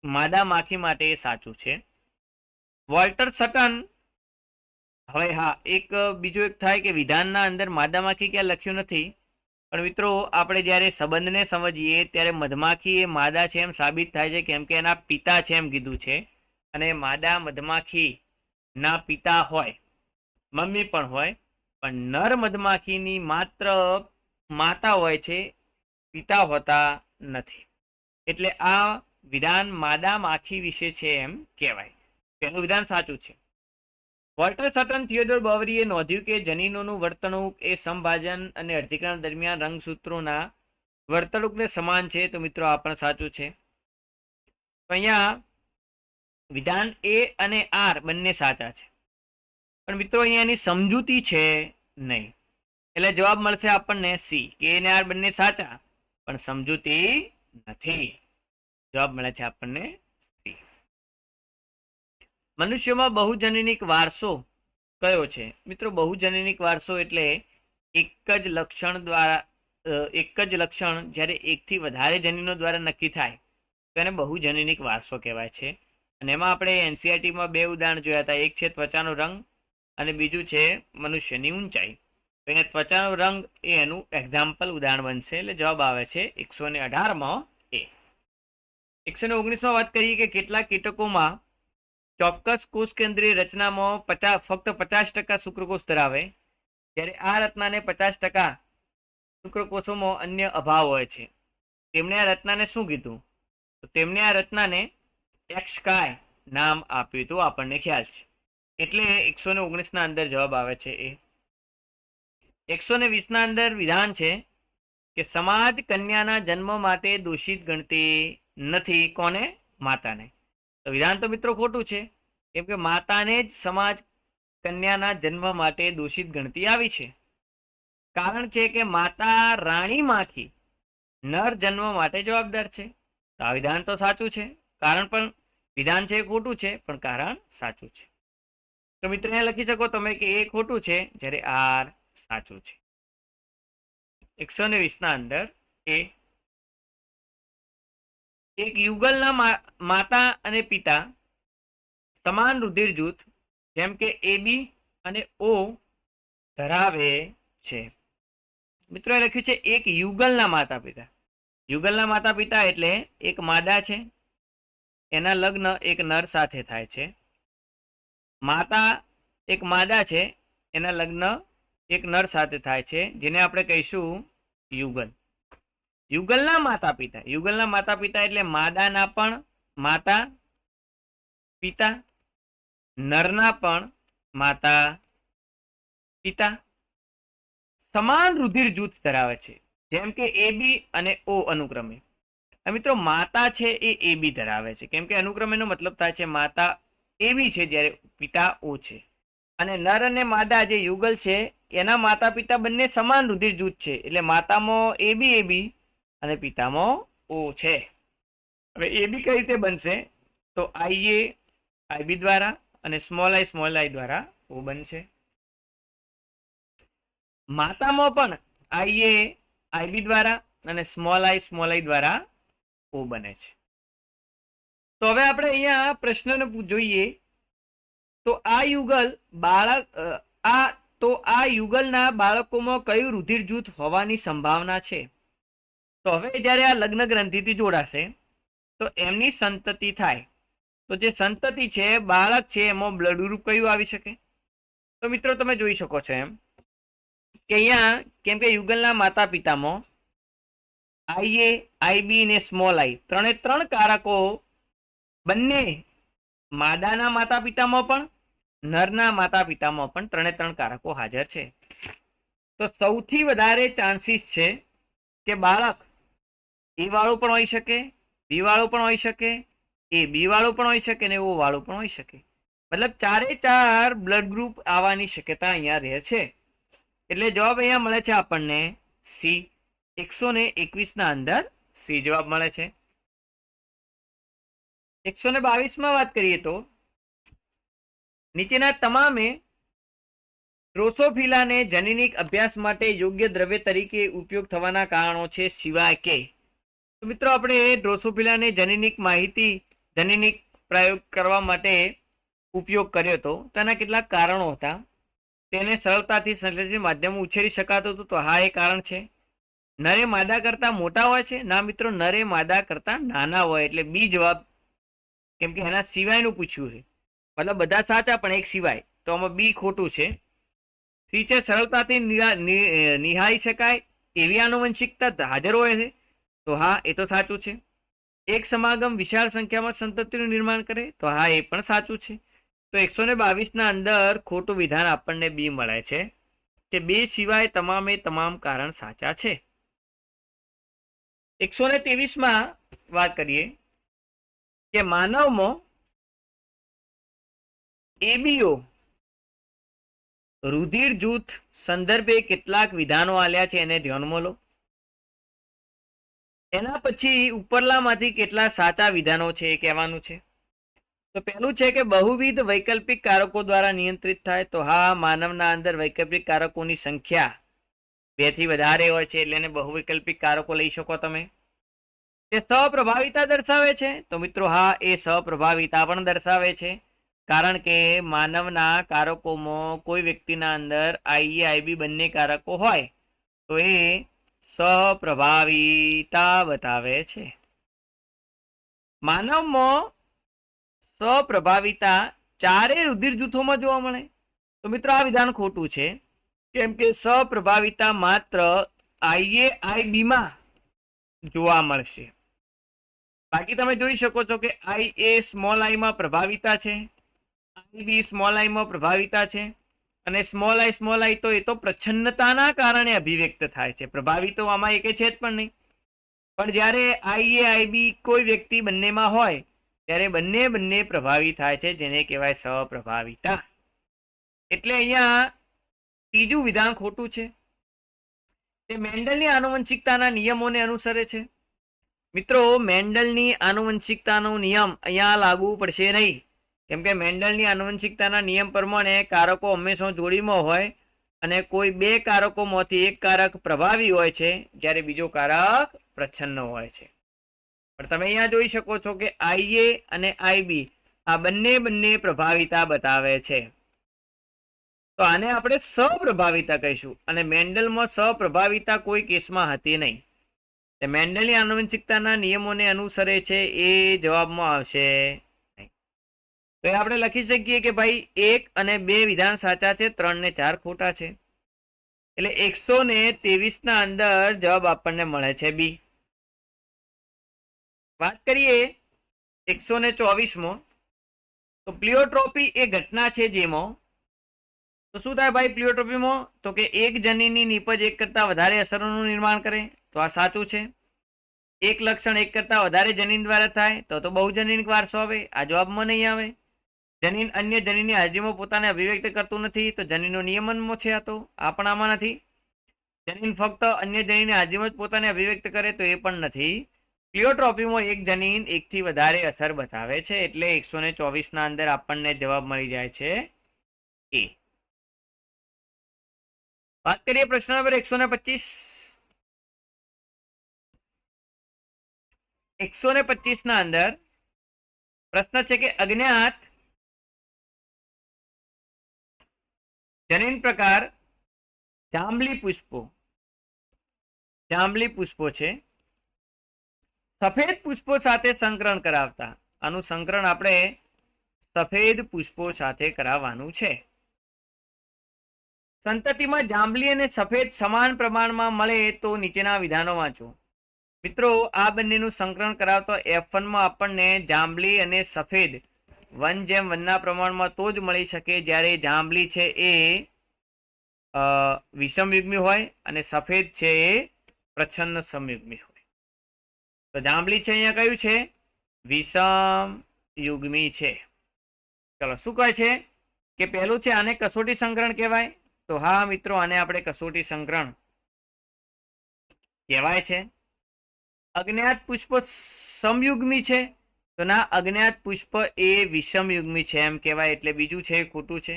માદા માખી માટે એ સાચું છે. વોલ્ટર સટન, હવે હા એક બીજું એક થાય કે વિધાનના અંદર માદા માખી ક્યાં લખ્યું નથી, પણ મિત્રો આપણે જ્યારે સંબંધને સમજીએ ત્યારે મધમાખી એ માદા છે એમ સાબિત થાય છે, કેમ કે એના પિતા છે એમ કીધું છે. અને માદા મધમાખી ના પિતા હોય, મમ્મી પણ હોય, પણ નર મધમાખીની માત્ર માતા હોય છે, પિતા હોતા નથી. એટલે આ વિધાન માદા માખી વિશે છે એમ કહેવાય. તેનું વિધાન સાચું છે. વોલ્ટર સટન થિયોડોર બોવરીએ નોંધ્યું કે જનીનોનું વર્તણૂક એ સંભાજન અને અર્ધીકરણ દરમિયાન રંગસૂત્રોના વર્તણૂકને સમાન છે. તો મિત્રો આ પણ સાચું છે. તો અહીંયા વિધાન એ અને આર બંને સાચા છે, પણ મિત્રો અહીંયા એની સમજૂતી છે નહીં. એટલે જવાબ મળશે આપણને સી, કે અને આર બંને સાચા પણ સમજૂતી નથી. જવાબ મળે છે આપણને સી. મનુષ્યમાં બહુજનનિક વારસો કયો છે? મિત્રો બહુજનનિક વારસો એટલે એક જ લક્ષણ દ્વારા એક જ લક્ષણ જ્યારે એકથી વધારે જનીનો દ્વારા નક્કી થાય તો એને બહુજનનિક વારસો કહેવાય છે. અને એમાં આપણે એનસીઆરટીમાં બે ઉદાહરણ જોયા હતા. એક છે ત્વચાનો રંગ અને બીજું છે મનુષ્યની ઊંચાઈ. તો અહીંયા ત્વચાનો રંગ એ એનું એક્ઝામ્પલ ઉદાહરણ બનશે. એટલે જવાબ આવે છે 118માં એ. 119માં વાત કરીએ કે કેટલાક કીટકોમાં ચોક્કસ કોષ કેન્દ્રીય રચનામાં ફક્ત 50% શુક્રકોષ ધરાવે, જ્યારે આ રચનાને 50% શુક્રકોષોમાં અન્ય અભાવ હોય છે. તેમણે આ રચનાને શું કીધું? તો તેમણે આ રચનાને એક્સકાય નામ આપ્યું હતું, આપણને ખ્યાલ છે. એટલે 119ના અંદર જવાબ આવે છે એ. 120ના અંદર વિધાન છે કે સમાજ કન્યાના જન્મ માટે દોષિત ગણતી નથી. કોને? માતાને. તો વિધાન તો મિત્રો ખોટું છે, કેમ કે માતાને જ સમાજ કન્યાના જન્મ માટે દોષિત ગણતી આવી છે. કારણ છે કે માતા રાણીમાંથી નર જન્મ માટે જવાબદાર છે. તો આ વિધાન તો સાચું છે, કારણ પણ વિધાન છે એ ખોટું છે, પણ કારણ સાચું છે. તો મિત્રો અહીંયા લખી શકો તમે કે એ ખોટું છે જ્યારે આર સાચું છે. 120ના અંદર એ. એક યુગલના માતા અને પિતા સમાન રુધિર જૂથ જેમ કે AB અને O ધરાવે છે. મિત્રો એ લખ્યું છે એક યુગલના માતા પિતા. યુગલના માતા પિતા એટલે એક માદા છે, એના લગ્ન એક નર સાથે થાય છે. માતા એક માદા છે, એના લગ્ન એક નર સાથે થાય છે, જેને આપણે કહીશું યુગલ. યુગલના માતા પિતા, યુગલના માતા પિતા એટલે માદાના પણ માતા પિતા, નરના પણ માતા પિતા, સમાન રુધિર જૂથ ધરાવે છે, જેમ કે AB અને O અનુક્રમે. મિત્રો માતા છે એ AB ધરાવે છે, કેમ કે અનુક્રમેનો મતલબ થાય છે માતા AB છે જ્યારે પિતા O છે. અને નર અને માદા જે યુગલ છે એના માતા પિતા બંને સમાન રુધિર જૂથ છે, એટલે માતામાં AB અને પિતામાં O છે. હવે AB કઈ રીતે બનશે? તો IA IB દ્વારા અને સ્મોલ i દ્વારા O બનશે. માતામાં પણ IA IB દ્વારા અને સ્મોલ i દ્વારા O બને છે. તો હવે આપણે અહીંયા પ્રશ્નને જોઈએ તો આ યુગલના બાળકોમાં કયું રુધિર જૂથ હોવાની સંભાવના છે? તો હવે જ્યારે આ લગ્ન ગ્રંથિથી જોડાશે તો એમની સંતતિ થાય. તો જે સંતતિ છે, બાળક છે, એમાં બ્લડ ગ્રુપ કયું આવી શકે? તો મિત્રો તમે જોઈ શકો છો એમ કે અહીંયા કેમ કે યુગલના માતા પિતામાં IA IB ને સ્મોલ i ત્રણ કારકો બંને માદાના માતા પિતામાં પણ નરના માતા પિતામાં પણ ત્રણ કારકો હાજર છે. તો સૌથી વધારે ચાન્સીસ છે કે બાળક એ વાળું પણ હોઈ શકે બી વાળું પણ હોઈ શકે, એ બી વાળું પણ હોઈ શકે ને ઓ વાળું પણ હોઈ શકે. મતલબ ચારે ચાર બ્લડ ગ્રુપ આવવાની શક્યતા અહીંયા રહે છે. એટલે જવાબ અહીંયા મળે છે આપણને સી. 121 અંદર સી જવાબ મળે છે. 122 વાત કરીએ તો નીચેના તમામે ડ્રોસોફિલાને જનીનિક અભ્યાસ માટે યોગ્ય દ્રવ્ય તરીકે ઉપયોગ થવાના કારણો છે સિવાય કે. તો મિત્રો આપણે ડ્રોસોફિલાને જનીનિક માહિતી જનીનિક પ્રયોગ કરવા માટે ઉપયોગ કર્યો હતો. તેના કેટલાક કારણો હતા. તેને સરળતાથી સંશ્લેષિત માધ્યમમાં ઉછેરી શકાતું હતું, તો હા એ કારણ છે. નરે માદા કરતા મોટા હોય છે, ના મિત્રો નરે માદા કરતા નાના હોય, એટલે બી જવાબ, કેમ કે એના સિવાયનું પૂછ્યું છે. મતલબ બધા સાચા પણ એક સિવાય, તો આમાં બી ખોટું છે. સી છે સરળતાથી નિહાળી શકાય એવી આનુવંશિકતા હાજર હોય છે, તો હા એ તો સાચું છે. એક સમાગમ વિશાળ સંખ્યામાં સંતતિનું નિર્માણ કરે, તો હા એ પણ સાચું છે. તો 122 અંદર ખોટું વિધાન આપણને બી મળે છે કે બે સિવાય તમામે તમામ કારણ સાચા છે. 123 વાત કરીએ કે માનવમાં એબીઓ રુધિર જૂથ સંદર્ભે કેટલાક વિધાનો આલ્યા છે, એને ધ્યાનમાં લો. એના પછી ઉપરલામાંથી કેટલા સાચા વિધાનો છે એ કહેવાનું છે. તો પહેલું છે કે બહુવિધ વૈકલ્પિક કારકો દ્વારા નિયંત્રિત થાય, તો હા માનવના અંદર વૈકલ્પિક કારકોની સંખ્યા 2 થી વધારે હોય છે, એટલે એને બહુવૈકલ્પિક કારકો લઈ શકો તમે. તે સહપ્રભાવિતા દર્શાવે છે, તો મિત્રો હા એ સહપ્રભાવિતા પણ દર્શાવે છે, કારણ કે માનવના કારકોમાં કોઈ વ્યક્તિના અંદર આઈએ આઈબી બંને કારકો હોય તો એ સહપ્રભાવિતા બતાવે છે. માનવમાં સપ્રભાવિતા ચારે રુધિર જૂથોમાં જોવા મળે, તો મિત્રો આ વિધાન ખોટું છે, કેમ કે સપ્રભાવિતા માત્ર આઈએઆઈબી માં જોવા મળશે. બાકી તમે જોઈ શકો છો કે આઈ એ સ્મોલ આઈ માં પ્રભાવિતા છે, આઈબી સ્મોલ આઈ માં પ્રભાવિતા છે, અને સ્મોલ આઈ તો એ તો પ્રચ્છન્નતાના કારણે અભિવ્યક્ત થાય છે. પ્રભાવિતો આમાં એક છે જ પણ નહીં. પણ જ્યારે આઈએ આઈબી કોઈ વ્યક્તિ બંનેમાં હોય ત્યારે બંને પ્રભાવિત થાય છે, જેને કહેવાય સપ્રભાવિતા. એટલે અહીંયા ત્રીજું વિધાન ખોટું છે. તે મેન્ડલની આનુવંશિકતાના નિયમોને અનુસરે છે. મિત્રો મેન્ડલની આનુવંશિકતાનો નિયમ અહીંયા લાગુ પડશે નહીં, કેમ કે મેન્ડલની આનુવંશિકતાના નિયમ પ્રમાણે કારકો હંમેશા જોડીમાં હોય અને કોઈ બે કારકોમાંથી એક કારક પ્રભાવી હોય છે, જ્યારે બીજો કારક પ્રચ્છન્ન હોય છે. પણ તમે અહીંયા જોઈ શકો છો કે આઈએ અને આઈબી આ બંને પ્રભાવિતા બતાવે છે, તો આને આપણે સપ્રભાવિતા કહીશું. અને મેન્ડલમાં સપ્રભાવિતા કોઈ કેસમાં હતી નહીં. મેન્ડલની આનુવંશિકતાના નિયમોને અનુસરે છે એ જવાબમાં આવશે નહીં. તો આપણે લખી શકીએ કે ભાઈ 1 અને 2 વિધાન સાચા છે, 3 ને 4 ખોટા છે. એટલે 123 અંદર જવાબ આપણને મળે છે બી. વાત કરીએ 124 તો પ્લિયોટ્રોપી એ ઘટના છે જેમાં, તો શું થાય ભાઈ પ્લિયોટ્રોપીમાં, તો કે એક જનીનની નીપજ એક કરતા વધારે અસરોનું નિર્માણ કરે, તો આ સાચું છે. એક લક્ષણ એક કરતા વધારે જનીન દ્વારા થાય તો બહુજનીનિક વારસો આવે, આ જવાબમાં નહીં આવે. જનીન અન્ય જનીનની હાજરીમાં પોતાને અભિવ્યક્ત કરતું નથી, તો જનીનનો નિયમનમાં છે, આ તો આ પણ આમાં નથી. જનીન ફક્ત અન્ય જનીનની હાજરીમાં જ પોતાને અભિવ્યક્ત કરે, તો એ પણ નથી. પ્લિયોટ્રોપીમાં એક જનીન એકથી વધારે અસર બતાવે છે, એટલે 124 અંદર આપણને જવાબ મળી જાય છે એ. વાત કરીએ પ્રશ્ન નંબર 125. 125 અંદર પ્રશ્ન છે કે અજ્ઞાત જનીન પ્રકાર જાંબલી પુષ્પો છે, સફેદ પુષ્પો સાથે સંકરણ કરાવતા. આનું સંકરણ આપણે સફેદ પુષ્પો સાથે કરાવવાનું છે. સંતતિમાં જાંબલી અને સફેદ સમાન પ્રમાણમાં મળે તો નીચેના વિધાનો વાંચો. મિત્રો આ બંનેનું સંકરણ કરાવતો F1 માં આપણને જાંબલી અને સફેદ 1:1 પ્રમાણમાં તો જ મળી શકે જ્યારે જાંબલી છે એ વિષમયુગ્મી હોય અને સફેદ છે એ પ્રચ્છન્ન સમયુગ્મી હોય. તો જાંબલી છે અહીંયા કયું છે? વિષમ યુગ્મી છે. ચલો શું કહે છે કે પહેલું છે આને કસોટી સંકરણ કહેવાય? તો હા મિત્રો, આને આપણે કસોટી સંકરણ કહેવાય છે. અજ્ઞાત પુષ્પ સમયુગ્મી છે? તો ના, અજ્ઞાત પુષ્પ એ વિષમ યુગ્મી છે એમ કહેવાય, એટલે બીજું છે એ ખોટું છે.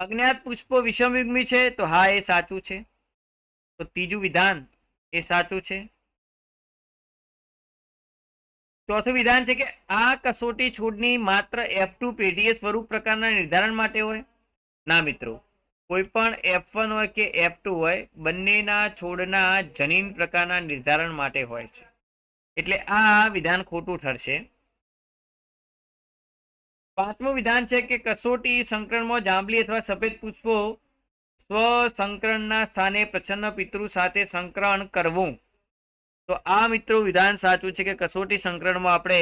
અજ્ઞાત પુષ્પ વિષમ યુગ્મી છે? તો હા, એ સાચું છે. તો ત્રીજું વિધાન એ સાચું છે. ચોથું વિધાન છે કે આ કસોટી છોડની માત્ર F2 પેઢીય સ્વરૂપ પ્રકારના નિર્ધારણ માટે હોય? ના મિત્રો, કોઈ પણ F1 હોય કે F2 હોય, બંનેના છોડના જનીન પ્રકારના નિર્ધારણ માટે હોય છે, એટલે આ વિધાન ખોટું ઠરશે. પાંચમું વિધાન છે કે કસોટી સંકરણમાં જાંબલી અથવા સફેદ પુષ્પો સ્વસંકરણના સ્થાને પ્રચ્છન્ન પિતૃ સાથે સંકરણ કરવું. તો આ મિત્રો વિધાન સાચું છે કે કસોટી સંકરણમાં આપણે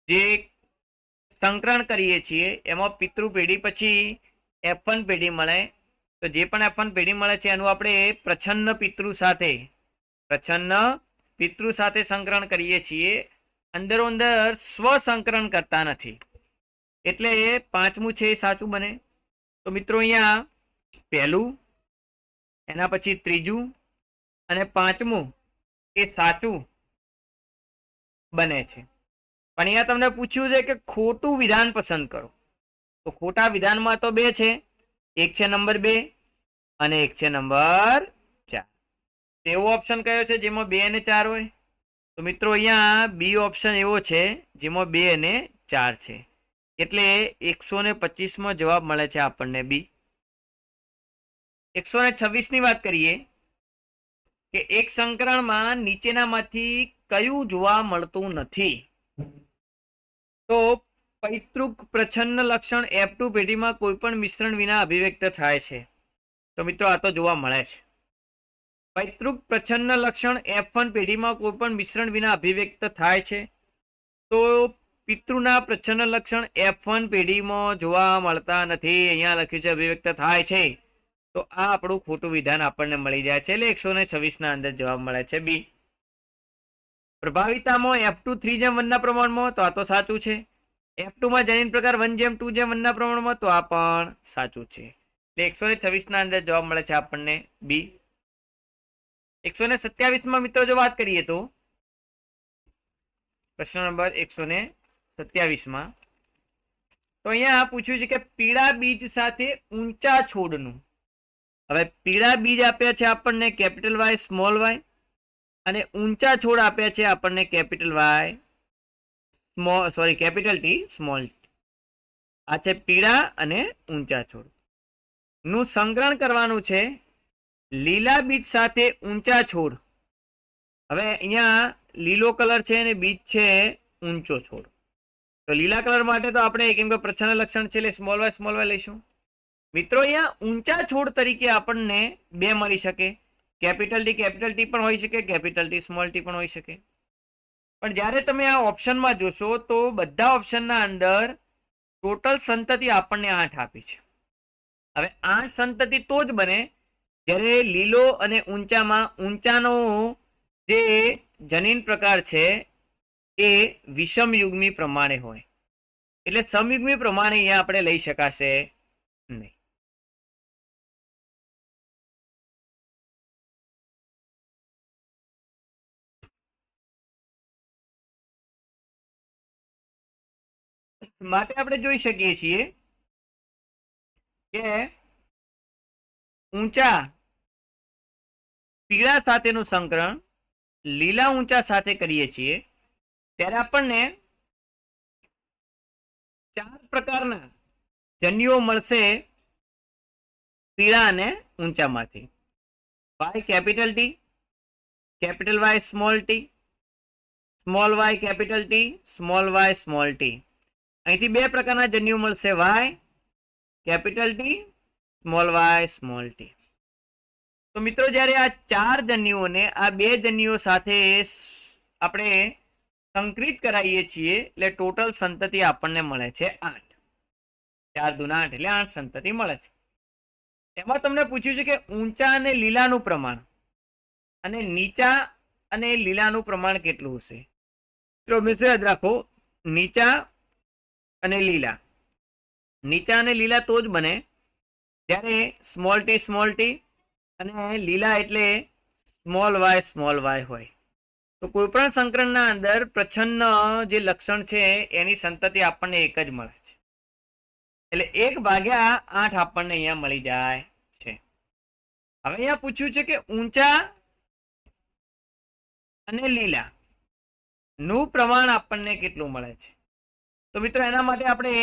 જે સંકરણ કરીએ છીએ એમાં પિતૃ પેઢી પછી F1 પેઢી મળે. તો જે પણ F1 પેઢી મળે છે એનું આપણે પ્રચ્છન્ન પિતૃ સાથે સંકરણ કરીએ છીએ, અંદરો અંદર સ્વસંકરણ કરતા નથી, એટલે પાંચમું છે એ સાચું બને. તો મિત્રો અહીંયા પહેલું, એના પછી ત્રીજું અને પાંચમું એ સાચું બને છે. પણ અહીંયા તમને પૂછ્યું છે કે ખોટું વિધાન પસંદ કરો. તો ખોટા વિધાનમાં તો બે છે, એક છે નંબર 2 અને એક છે નંબર 4. એવો ઓપ્શન કયો છે જેમાં 2 અને 4 હોય? તો મિત્રો અહીંયા બી ઓપ્શન એવો છે જેમાં 2 અને 4 છે, એટલે 125 જવાબ મળે છે આપણને બી. 126 ની વાત કરીએ કે એક સંકરણમાં નીચેનામાંથી કયું જોવા મળતું નથી? તો પૈતૃક પ્રચ્છન્ન લક્ષણ F2 પેઢીમાં કોઈ પણ મિશ્રણ વિના અભિવ્યક્ત થાય છે. તો મિત્રો આ તો જોવા મળે છે. પૈતૃક પ્રચ્છન્ન લક્ષણ F1 પેઢીમાં કોઈ પણ મિશ્રણ વિના અભિવ્યક્ત થાય છે. તો પિતૃના પ્રચ્છન્ન લક્ષણ F1 પેઢીમાં જોવા મળતા નથી, અહીંયા લખ્યું છે અભિવ્યક્ત થાય છે. તો આ આપણું ખોટું વિધાન આપણને મળી જાય છે, એટલે 126 ના અંદર જવાબ મળે છે બી. પ્રભાવિતામાં F2 3:1 ના પ્રમાણમાં? તો આ તો સાચું છે. F2 માં જનીન પ્રકાર 1:2:1 ના પ્રમાણમાં? તો આ પણ સાચું છે, એટલે 126 ના અંદર જવાબ મળે છે આપણને બી. 127 માં મિત્રો જો વાત કરીએ તો પ્રશ્ન નંબર 127 માં તો અહીંયા પૂછ્યું છે કે પીળા બીજ સાથે ઊંચા છોડનું. હવે પીળા બીજ આપ્યા છે આપણને કેપિટલ વાય સ્મોલ વાય, અને ઊંચા છોડ આપ્યા છે આપણને capital Y capital T small T. આ છે પીળા અને ઊંચા છોડ નું સંકરણ કરવાનું છે લીલા બીજ સાથે ઊંચા છોડ. હવે અહીંયા લીલો કલર છે અને બીજ છે ઊંચો છોડ. તો લીલા કલર માટે તો આપણે કેમ કે પ્રચ્છન્ન લક્ષણ છે એટલે સ્મોલ વાય લઈશું. મિત્રો અહીંયા ઊંચા છોડ તરીકે આપણને 2 મળી શકે, કેપિટલ ટી પણ હોઈ શકે, કેપિટલ ટી સ્મોલ ટી પણ હોઈ શકે. પણ જ્યારે તમે આ ઓપ્શનમાં જોશો તો બધા ઓપ્શનના અંદર ટોટલ સંતતિ આપણને 8 આપી છે. હવે 8 સંતતિ તો જ બને જ્યારે લીલો અને ઊંચામાં ઊંચાનો જે જનીન પ્રકાર છે એ વિષમ યુગ્મી પ્રમાણે હોય, એટલે સમયુગ્મી પ્રમાણે અહીંયા આપણે લઈ શકાશે નહીં. માટે આપણે જોઈ શકીએ છીએ કે ઊંચા પીળા સાથેનું સંકરણ લીલા ઊંચા સાથે કરીએ છીએ ત્યારે આપણને 4 પ્રકારના જન્યુઓ મળશે પીળા અને ઊંચામાંથી. Y capital T, capital Y small T, small Y capital T, small Y small T. અહીંથી 2 પ્રકારના જન્યુઓ મળશે Y capital T, small Y small T. તો મિત્રો જ્યારે આ 4 જન્યુઓને આ 2 જન્યુઓ સાથે આપણે સંકરિત કરાવીએ છીએ એટલે ટોટલ સંતતિ આપણને મળે છે 8. 4 દુના 8 એટલે 8 સંતતિ મળે છે. એમાં તમને પૂછ્યું છે કે ઊંચા અને લીલાનું પ્રમાણ. અને નીચા અને લીલાનું પ્રમાણ કેટલું હશે? તો હંમેશા યાદ રાખો, નીચા અને લીલા, નીચા અને લીલા તો જ બને જ્યારે સ્મોલ ટી અને લીલા એટલે સ્મોલ વાય હોય. તો કોઈ પણ સંકરણના અંદર પ્રચ્છન્ન જે લક્ષણ છે એની સંતતિ આપણને એક જ મળે છે, એટલે 1/8 આપણને અહીંયા મળી જાય છે. હવે અહીંયા પૂછ્યું છે કે ઊંચા અને લીલા નું પ્રમાણ આપણને કેટલું મળે છે. તો મિત્રો એના માટે આપણે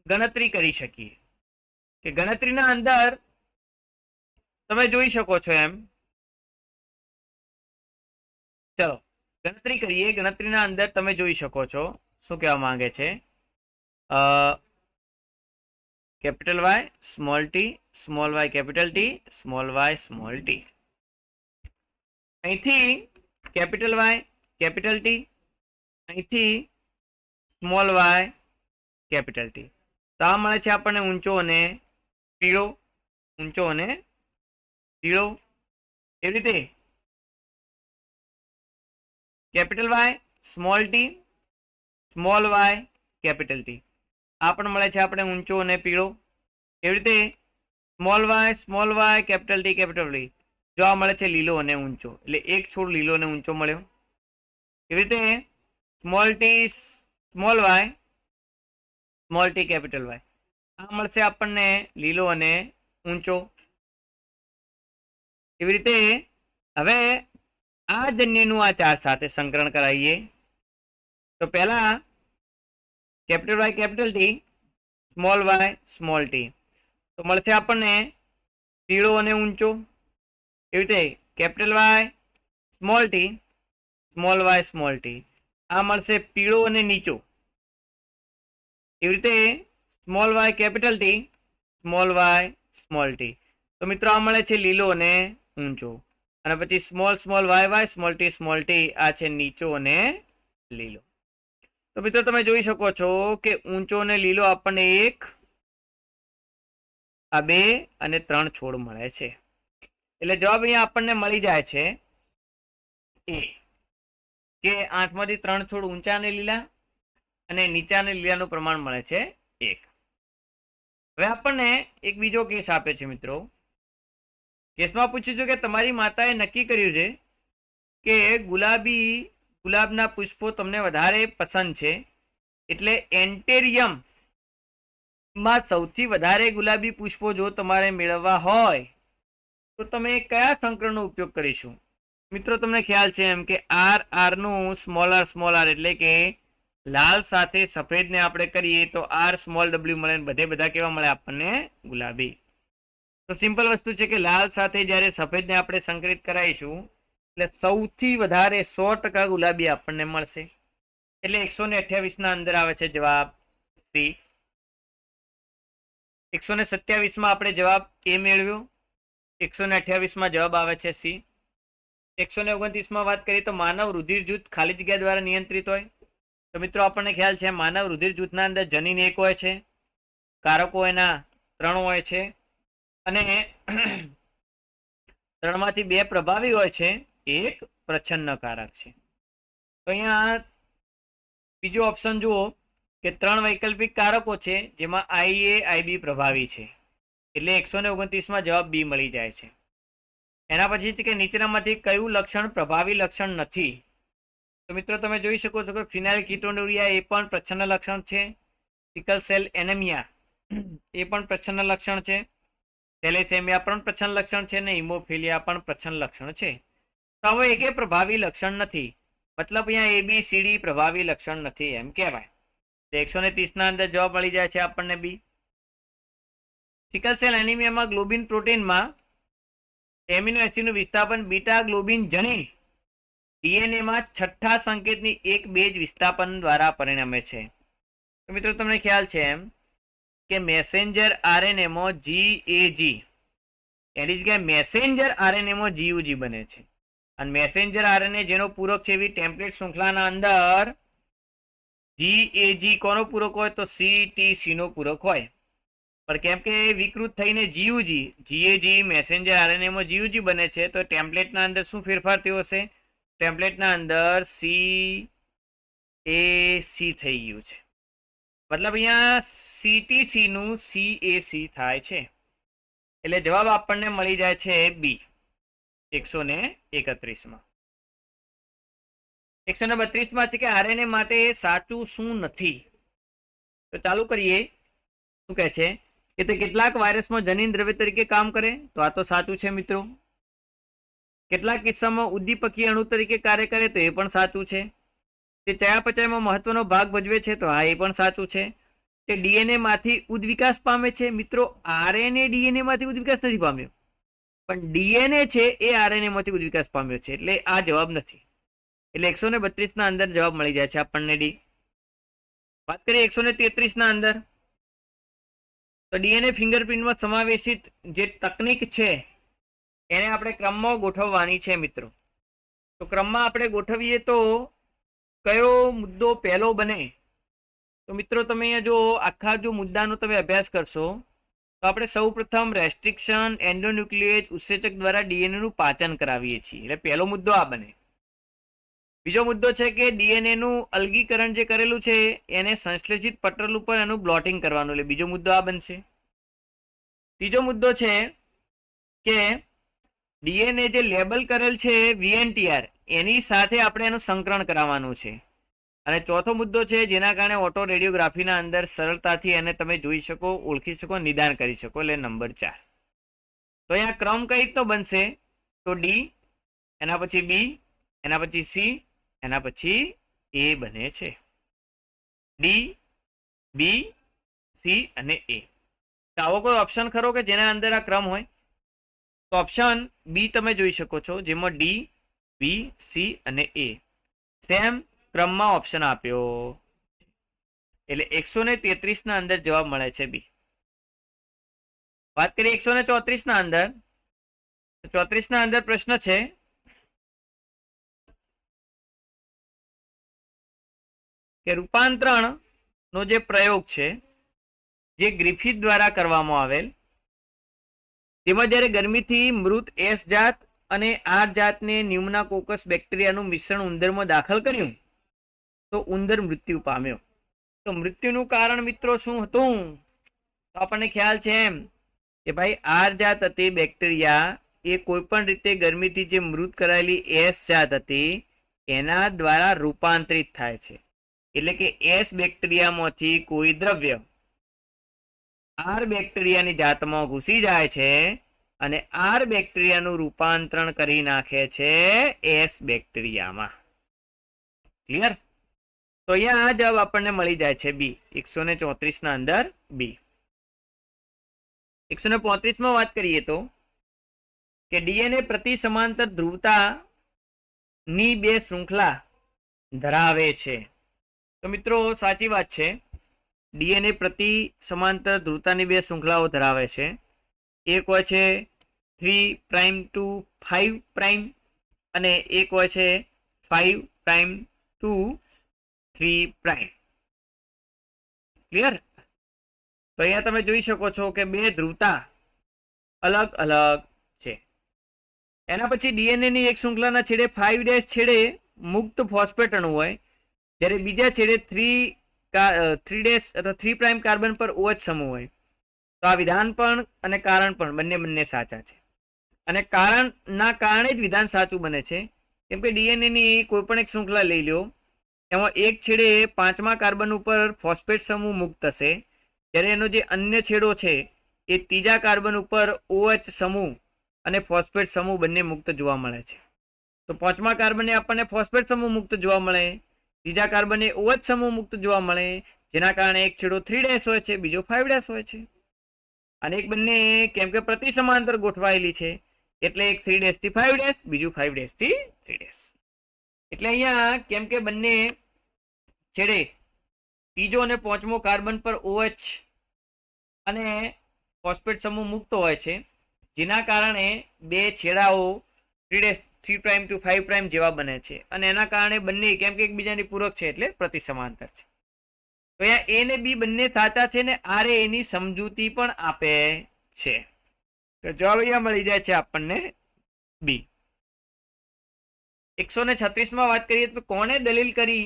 ગણતરી કરી શકીએ કે ગણતરીના અંદર તમે જોઈ શકો છો એમ, ચલો ગણતરી કરીએ. ગણતરીના અંદર તમે જોઈ શકો છો શું કહેવા માંગે છે. Capital Y small Y capital T, small Y small T. અહીંથી કેપિટલ વાય કેપિટલ ટી, અહીંથી સ્મોલ વાય કેપિટલ ટી. તો આ મળે છે આપણને ઊંચો અને પીળો, ઊંચો અને પીળો. એવી રીતે capital Y small T, small Y capital T, આ પણ મળે છે આપણે ઊંચો અને પીળો. એવી રીતે small Y capital T capital T, જો આ મળે છે લીલો અને ઊંચો, એટલે એક છોડ લીલો અને ઊંચો મળ્યો. એવી રીતે small T small T capital Y, આ મળશે આપણને લીલો અને ઊંચો. એવી રીતે હવે આ જન્યનું આ ચાર સાથે સંકરણ કરાવીએ. તો પહેલા capital Y capital T, small Y small T, તો મળશે આપણને પીળો અને ઊંચો. એવી રીતે capital Y small T, small Y small T, આ મળશે પીળો અને નીચો. એવી રીતે small Y capital T, small Y small T, તો મિત્રો આ મળે છે લીલો અને ઊંચો. અને પછી સ્મોલ વાય સ્મોલ ટી, આ છે નીચો અને લીલો. તો મિત્રો તમે જોઈ શકો છો કે ઊંચો અને લીલો આપણને 1, 2 અને 3 છોડ મળે છે. એટલે જવાબ અહીંયા આપણને મળી જાય છે એ કે 8 માંથી 3 છોડ ઊંચા અને લીલા અને નીચા અને લીલાનું પ્રમાણ મળે છે 1. હવે આપણને એક બીજો કેસ આપે છે મિત્રો. કેસમાં પૂછ્યું છે કે તમારી માતાએ નક્કી કર્યું છે કે ગુલાબના પુષ્પો તમને વધારે પસંદ છે, એટલે એન્ટેરિયમમાં સૌથી વધારે ગુલાબી પુષ્પો જો તમારે મેળવવા હોય તો તમે કયા સંકરણનો ઉપયોગ કરીશું? મિત્રો તમને ખ્યાલ છે એમ કે આર નું સ્મોલ આર એટલે કે લાલ સાથે સફેદને આપણે કરીએ તો આર સ્મોલ ડબલ્યુ મળે, બધા કેવા મળે આપણને? ગુલાબી. તો સિમ્પલ વસ્તુ છે કે લાલ સાથે જ્યારે સફેદને આપણે સંકલિત કરાવીશું એટલે સૌથી વધારે 100% ગુલાબી આપણને મળશે. એટલે 128 ના અંદર આવે છે જવાબ સી. 127 માં આપણે જવાબ એ મેળવ્યો, 128 માં જવાબ આવે છે સી. 129 માં વાત કરીએ તો માનવ રુધિર જૂથ ખાલી જગ્યા દ્વારા નિયંત્રિત હોય. તો મિત્રો આપણને ખ્યાલ છે માનવ રુધિર જૂથના અંદર જનીન 1 હોય છે, કારકો એના 3 હોય છે અને 3 માંથી 2 પ્રભાવી હોય છે, 1 પ્રચ્છન્નકારક છે. તો અહીંયા બીજો ઓપ્શન જુઓ કે 3 વૈકલ્પિક કારકો છે જેમાં આઈએ આઈબી પ્રભાવી છે, એટલે 129 માં જવાબ બી મળી જાય છે. એના પછી છે કે નીચેનામાંથી કયું લક્ષણ પ્રભાવી લક્ષણ નથી? તો મિત્રો તમે જોઈ શકો છો કે ફિનાઇલ કીટોન્યુરિયા એ પણ પ્રચ્છન્ન લક્ષણ છે, સિકલ સેલ એનેમિયા એ પણ પ્રચ્છન્ન લક્ષણ છે, થેલેસેમિયા પણ પ્રચ્છન્ન લક્ષણ છે અને હિમોફિલિયા પણ પ્રચ્છન્ન લક્ષણ છે. તો હવે એકે પ્રભાવી લક્ષણ નથી, મતલબ અહીંયા ABCD પ્રભાવી લક્ષણ નથી એમ કહેવાય. 130 ના અંદર જવાબ મળી જાય છે આપણને બી. સિકલ સેલ એનિમિયામાં ગ્લોબિન પ્રોટીનમાં એમિનો એસિડનું વિસ્થાપન બીટા ગ્લોબિન જનીન ડીએનએમાં છઠ્ઠા સંકેતની 1 બેઝ વિસ્થાપન દ્વારા પરિણમે છે. તો મિત્રો તમને ખ્યાલ છે એમ કે મેસેન્જર આરએનએમાં GAG એની જગ્યાએ મેસેન્જર આરએનએમાં GUG બને છે અને મેસેન્જર આરએનએ જેનો પૂરક છે એવી ટેમ્પલેટ શૃંખલાના અંદર GAG કોનો પૂરક હોય? તો CTC નો પૂરક હોય. પણ કેમ કે વિકૃત થઈને જીએજી મેસેન્જર આરએનએમાં જીયુજી બને છે, તો ટેમ્પલેટના અંદર શું ફેરફાર થયો હશે? ટેમ્પલેટના અંદર CAC થઈ ગયું છે, મતલબ અહીંયા CTC નું CAC થાય છે. એટલે જવાબ આપણને મળી જાય છે બી 131 માં. 132 છે કે આરએનએ માટે સાચું શું નથી? તો ચાલુ કરીએ. શું કહે છે કે તે કેટલાક વાયરસમાં જનીન દ્રવ્ય તરીકે કામ કરે? તો આ તો સાચું છે મિત્રો. કેટલાક કિસ્સામાં ઉદ્દીપકીય અણુ તરીકે કાર્ય કરે? તો એ પણ સાચું છે. તે ચયાપચયમાં મહત્વનો ભાગ ભજવે છે? તો હા, એ પણ સાચું છે. તે ડીએનએ માંથી ઉદ્વિકાસ પામે છે? મિત્રો, આરએનએ ડીએનએ માંથી ઉદ્વિકાસ નથી પામ્યો, પણ ડીએનએ છે એ આરએનએ માંથી ઉદ્વિકાસ પામ્યો છે, એટલે આ જવાબ નથી. એટલે 132 ના અંદર જવાબ મળી જાય છે આપણને ડી. વાત કરીએ 133 ના અંદર, તો ડીએનએ ફિંગરપ્રિન્ટમાં સમાવેશિત જે તકનીક છે એને આપણે ક્રમમાં ગોઠવવાની છે મિત્રો. તો ક્રમમાં આપણે ગોઠવીએ તો કયો મુદ્દો પહેલો બને? તો મિત્રો તમે અહીંયા જો આખા જો મુદ્દાનો તમે અભ્યાસ કરશો તો આપણે સૌ પ્રથમ રેસ્ટ્રિક્શન એન્ડોન્યુક્લિએજ ઉત્સેચક દ્વારા ડીએનએ નું પાચન કરાવીએ છીએ, એટલે પહેલો મુદ્દો આ બને. બીજો મુદ્દો છે કે ડીએનએ નું અલગીકરણ જે કરેલું છે એને સંશ્લેષિત પટલ ઉપર એનું બ્લોટિંગ કરવાનું, એટલે બીજો મુદ્દો આ બનશે. ત્રીજો મુદ્દો છે કે ડીએનએ જે લેબલ કરેલ છે VNTR એની સાથે આપણે એનું સંકરણ કરાવવાનું છે. અને ચોથો મુદ્દો છે જેના કારણે ઓટો રેડિયોગ્રાફીના અંદર સરળતાથી એને તમે જોઈ શકો, ઓળખી શકો, નિદાન કરી શકો, એટલે નંબર 4. તો અહીંયા ક્રમ કઈ રીતનો બનશે? તો ડી, એના પછી બી, એના પછી સી, એના પછી એ બને છે. ડી, બી, સી અને એ. આવો કોઈ ઓપ્શન ખરો કે જેના અંદર આ ક્રમ હોય? તો ઓપ્શન બી તમે જોઈ શકો છો, જેમાં ડી, બી, સી અને એ સેમ ક્રમમાં ઓપ્શન આપ્યો, એટલે 133 ના અંદર જવાબ મળે છે બી. વાત કરીએ 134 ના અંદર. 34 ના અંદર પ્રશ્ન છે કે રૂપાંતરણ નો જે પ્રયોગ છે જે ગ્રિફિથ દ્વારા કરવામાં આવેલ, તેમાં જ્યારે ગરમીથી મૃત એસ જાત અને આર જાતને ન્યુમોકોકસ બેક્ટેરિયાનું મિશ્રણ ઉંદરમાં દાખલ કર્યું તો ઉંદર મૃત્યુ પામ્યો. તો મૃત્યુનું કારણ મિત્રો શું હતું? તો આપણને ખ્યાલ છે એમ કે ભાઈ આર જાત હતી બેક્ટેરિયા એ કોઈ પણ રીતે ગરમીથી જે મૃત કરાયેલી એસ જાત હતી એના દ્વારા રૂપાંતરિત થાય છે. એટલે કે એસ બેક્ટેરિયામાંથી કોઈ દ્રવ્ય આર બેક્ટેરિયાની જાતમાં ઘૂસી જાય છે અને આર બેક્ટેરિયાનું રૂપાંતરણ કરી નાખે છે એસ બેક્ટેરિયામાં. ક્લિયર? તો અહીંયા આ જવાબ આપણને મળી જાય છે બી 134 ના અંદર બી. 135 માં વાત કરીએ તો કે ડીએનએ પ્રતિ સમાંતર ધ્રુવતા ની બે શૃંખલા ધરાવે છે. તો મિત્રો સાચી વાત છે, ડીએનએ પ્રતિ સમાંતર ધ્રુવતાની બે શૃંખલાઓ ધરાવે છે. એક હોય છે 3' to 5' અને એક હોય છે 5' to 3'. ક્લિયર? તો અહીંયા તમે જોઈ શકો છો કે બે ધ્રુવતા અલગ અલગ છે. એના પછી ડીએનએ ની એક શૃંખલાના છેડે 5' છેડે મુક્ત ફોસ્ફેટ અણુ હોય, જ્યારે બીજા છેડે 3' કાર્બન પર OH સમૂહ હોય. તો આ વિધાન પણ અને કારણ પણ બંને સાચા છે. અને કારણના કારણે જ વિધાન સાચું બને છે, કેમ કે ડીએનએ ની કોઈ પણ એક શૃંખલા લઈ લો, એમાં એક છેડે 5મા કાર્બન ઉપર ફોસ્ફેટ સમૂહ મુક્ત થશે, જ્યારે એનો જે અન્ય છેડો છે એ 3જા કાર્બન ઉપર OH સમૂહ અને ફોસ્ફેટ સમૂહ બંને મુક્ત જોવા મળે છે. તો 5મા કાર્બને આપણને ફોસ્ફેટ સમૂહ મુક્ત જોવા મળે, 3જા કાર્બને OH સમૂહ મુક્ત જોવા મળે, જેના કારણે એક છેડો 3' હોય છે, બીજો 5' હોય છે. અને એક બંને કેમ કે પ્રતિ સમાંતર ગોઠવાયેલી છે એટલે એક 3' થી 5', બીજું 5' થી 3'. એટલે અહીંયા કેમ કે બંને છેડે 3જો અને 5મો કાર્બન પર OH અને ફોસ્ફેટ સમૂહ મુક્ત હોય છે, જેના કારણે બે છેડાઓ 3' to 5' જેવા બને છે. અને એના કારણે બંને કેમ કે એકબીજાની પૂરક છે એટલે પ્રતિ સમાંતર છે. તો અહીંયા એ ને બી બંને સાચા છે ને આર એની સમજૂતી પણ આપે છે. તો જવાબ અહીંયા મળી જાય છે આપણને બી. 136 માં વાત કરીએ તો કોણે દલીલ કરી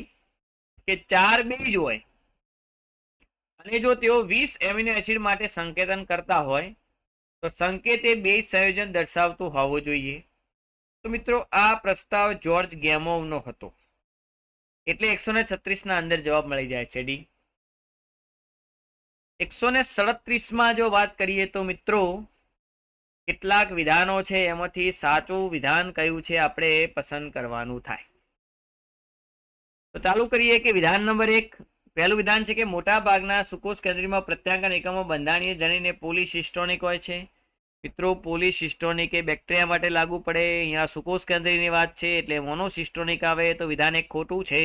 કે 4 બેઝ હોય અને જો તેઓ 20 એમિનો એસિડ માટે સંકેતન કરતા હોય તો સંકેત એ બેઝ સંયોજન દર્શાવતું હોવું જોઈએ. તો મિત્રો આ પ્રસ્તાવ જ્યોર્જ ગેમોવનો હતો, એટલે 136 ના અંદર જવાબ મળી જાય છે ડી. 137 માં જો વાત કરીએ તો મિત્રો કેટલાક વિધાનો છે, એમાંથી સાચું વિધાન કયું છે આપણે પસંદ કરવાનું થાય. તો ચાલુ કરીએ કે વિધાન નંબર 1. પહેલું વિધાન છે કે મોટા ભાગના સુકોષ કેન્દ્રીયમાં પ્રત્યાંગન એકમો બંધારણીય જનીન પોલિસિસ્ટોનિક હોય છે. મિત્રો પોલિસિસ્ટોનિક એ બેક્ટેરિયા માટે લાગુ પડે. અહીંયા સુકોષ કેન્દ્રીયની વાત છે એટલે મોનોસિસ્ટોનિક આવે, તો વિધાન એક ખોટું છે.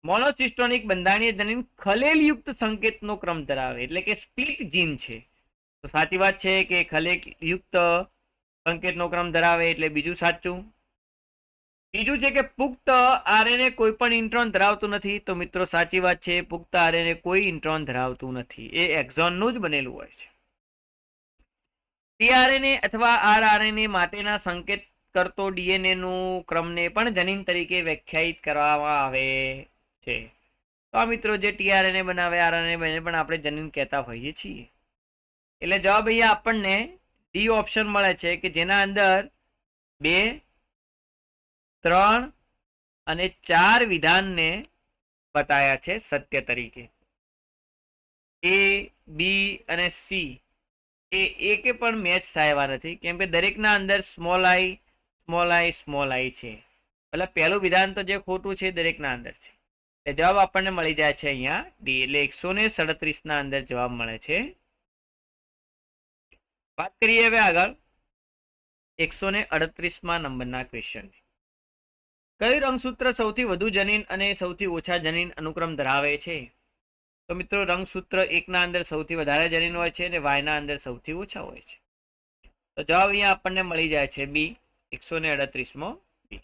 મોનોસિસ્ટોનિક બંધારણીય જનીન ખલેલયુક્ત સંકેતનો ક્રમ ધરાવે એટલે કે સ્પ્લિટ જીન છે. તો સાચી વાત છે કે ખલેલયુક્ત સંકેતનો ક્રમ ધરાવે એટલે બીજું સાચું. બીજું છે કે પુખ્ત આરએનએ કોઈ પણ ઇન્ટ્રોન ધરાવતું નથી. તો મિત્રો સાચી વાત છે, પુખ્ત આરએનએ કોઈ ઇન્ટ્રોન ધરાવતું નથી, એ એક્ઝોનનું જ બનેલું હોય છે. ટીઆરએનએ અથવા આરઆરએનએ માટેના સંકેત કરતો ડીએનએ નું ક્રમને પણ જનીન તરીકે વ્યાખ્યાયિત કરવામાં આવે છે. તો આ મિત્રો જે ટીઆરએનએ બનાવે આરઆરએનએ બને પણ આપણે જનીન કહેતા હોઈએ છીએ. એટલે જવાબ અહીંયા આપણને ડી ઓપ્શન મળે છે કે જેના અંદર 2, 3 અને 4 વિધાનને બતાયા છે સત્ય તરીકે. એ, બી અને સી એ એકે પણ મેચ થાય એવા નથી, કેમ કે દરેકના અંદર સ્મોલ આઈ સ્મોલ આઈ સ્મોલ આઈ છે. એટલે પહેલું વિધાન તો જે ખોટું છે દરેકના અંદર છે. એટલે જવાબ આપણને મળી જાય છે અહીંયા ડી. એટલે 137 ના અંદર જવાબ મળે છે. વાત કરીએ હવે આગળ 138માં નંબરના ક્વેશ્ચન. કયું રંગસૂત્ર સૌથી વધુ જનીન અને સૌથી ઓછા જનીન અનુક્રમ ધરાવે છે? તો મિત્રો રંગસૂત્ર 1 ના અંદર સૌથી વધારે જનીન હોય છે અને વાય ના અંદર સૌથી ઓછા હોય છે. તો જવાબ અહીંયા આપણને મળી જાય છે બી, 138માં બી.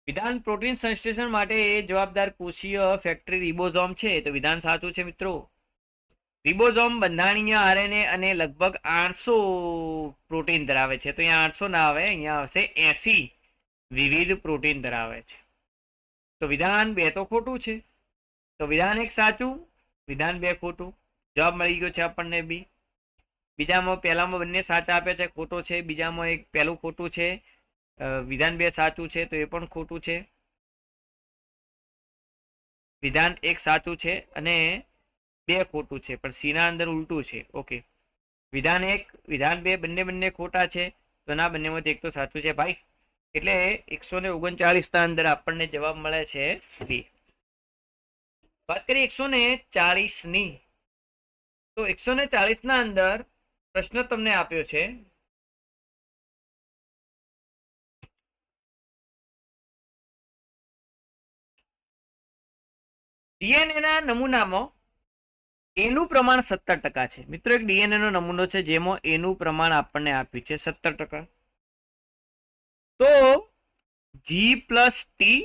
વિધાન પ્રોટીન સંશ્લેષણ માટે જવાબદાર કોષીય ફેક્ટરી રિબોઝોમ છે. તો વિધાન સાચું છે મિત્રો. રિબોઝોમ બંધારણીય આરએનએ અને લગભગ 800 પ્રોટીન ધરાવે છે. તો અહીંયા 800 ના આવે, અહીંયા આવશે 80 વિવિધ પ્રોટીન ધરાવે છે. તો વિધાન 2 તો ખોટું છે. તો વિધાન 1 સાચું, વિધાન 2 ખોટું. જવાબ મળી ગયો છે આપણને બી. બીજામાં પહેલામાં બંને સાચા આપ્યા છે, ખોટો છે. બીજામાં એક પહેલું ખોટું છે, વિધાન 2 સાચું છે, તો એ પણ ખોટું છે. વિધાન 1 સાચું છે અને 2 ખોટું છે, પણ સી ના અંદર ઉલટું છે. ઓકે, વિધાન 1 વિધાન 2 બંને ખોટા છે, તો ના બંનેમાંથી એક તો સાચું છે ભાઈ. એટલે 139 ના અંદર આપણને જવાબ મળે છે બી. વાત કરીએ 140 ની. તો 140 ના અંદર પ્રશ્ન તમને આપ્યો છે ડીએનએ ના નમૂનામાં એનું પ્રમાણ 17% છે. મિત્રો એક ડીએનએ નો નમૂનો છે જેમાં એનું પ્રમાણ આપણને આપ્યું છે 17%. તો જી પ્લસ ટી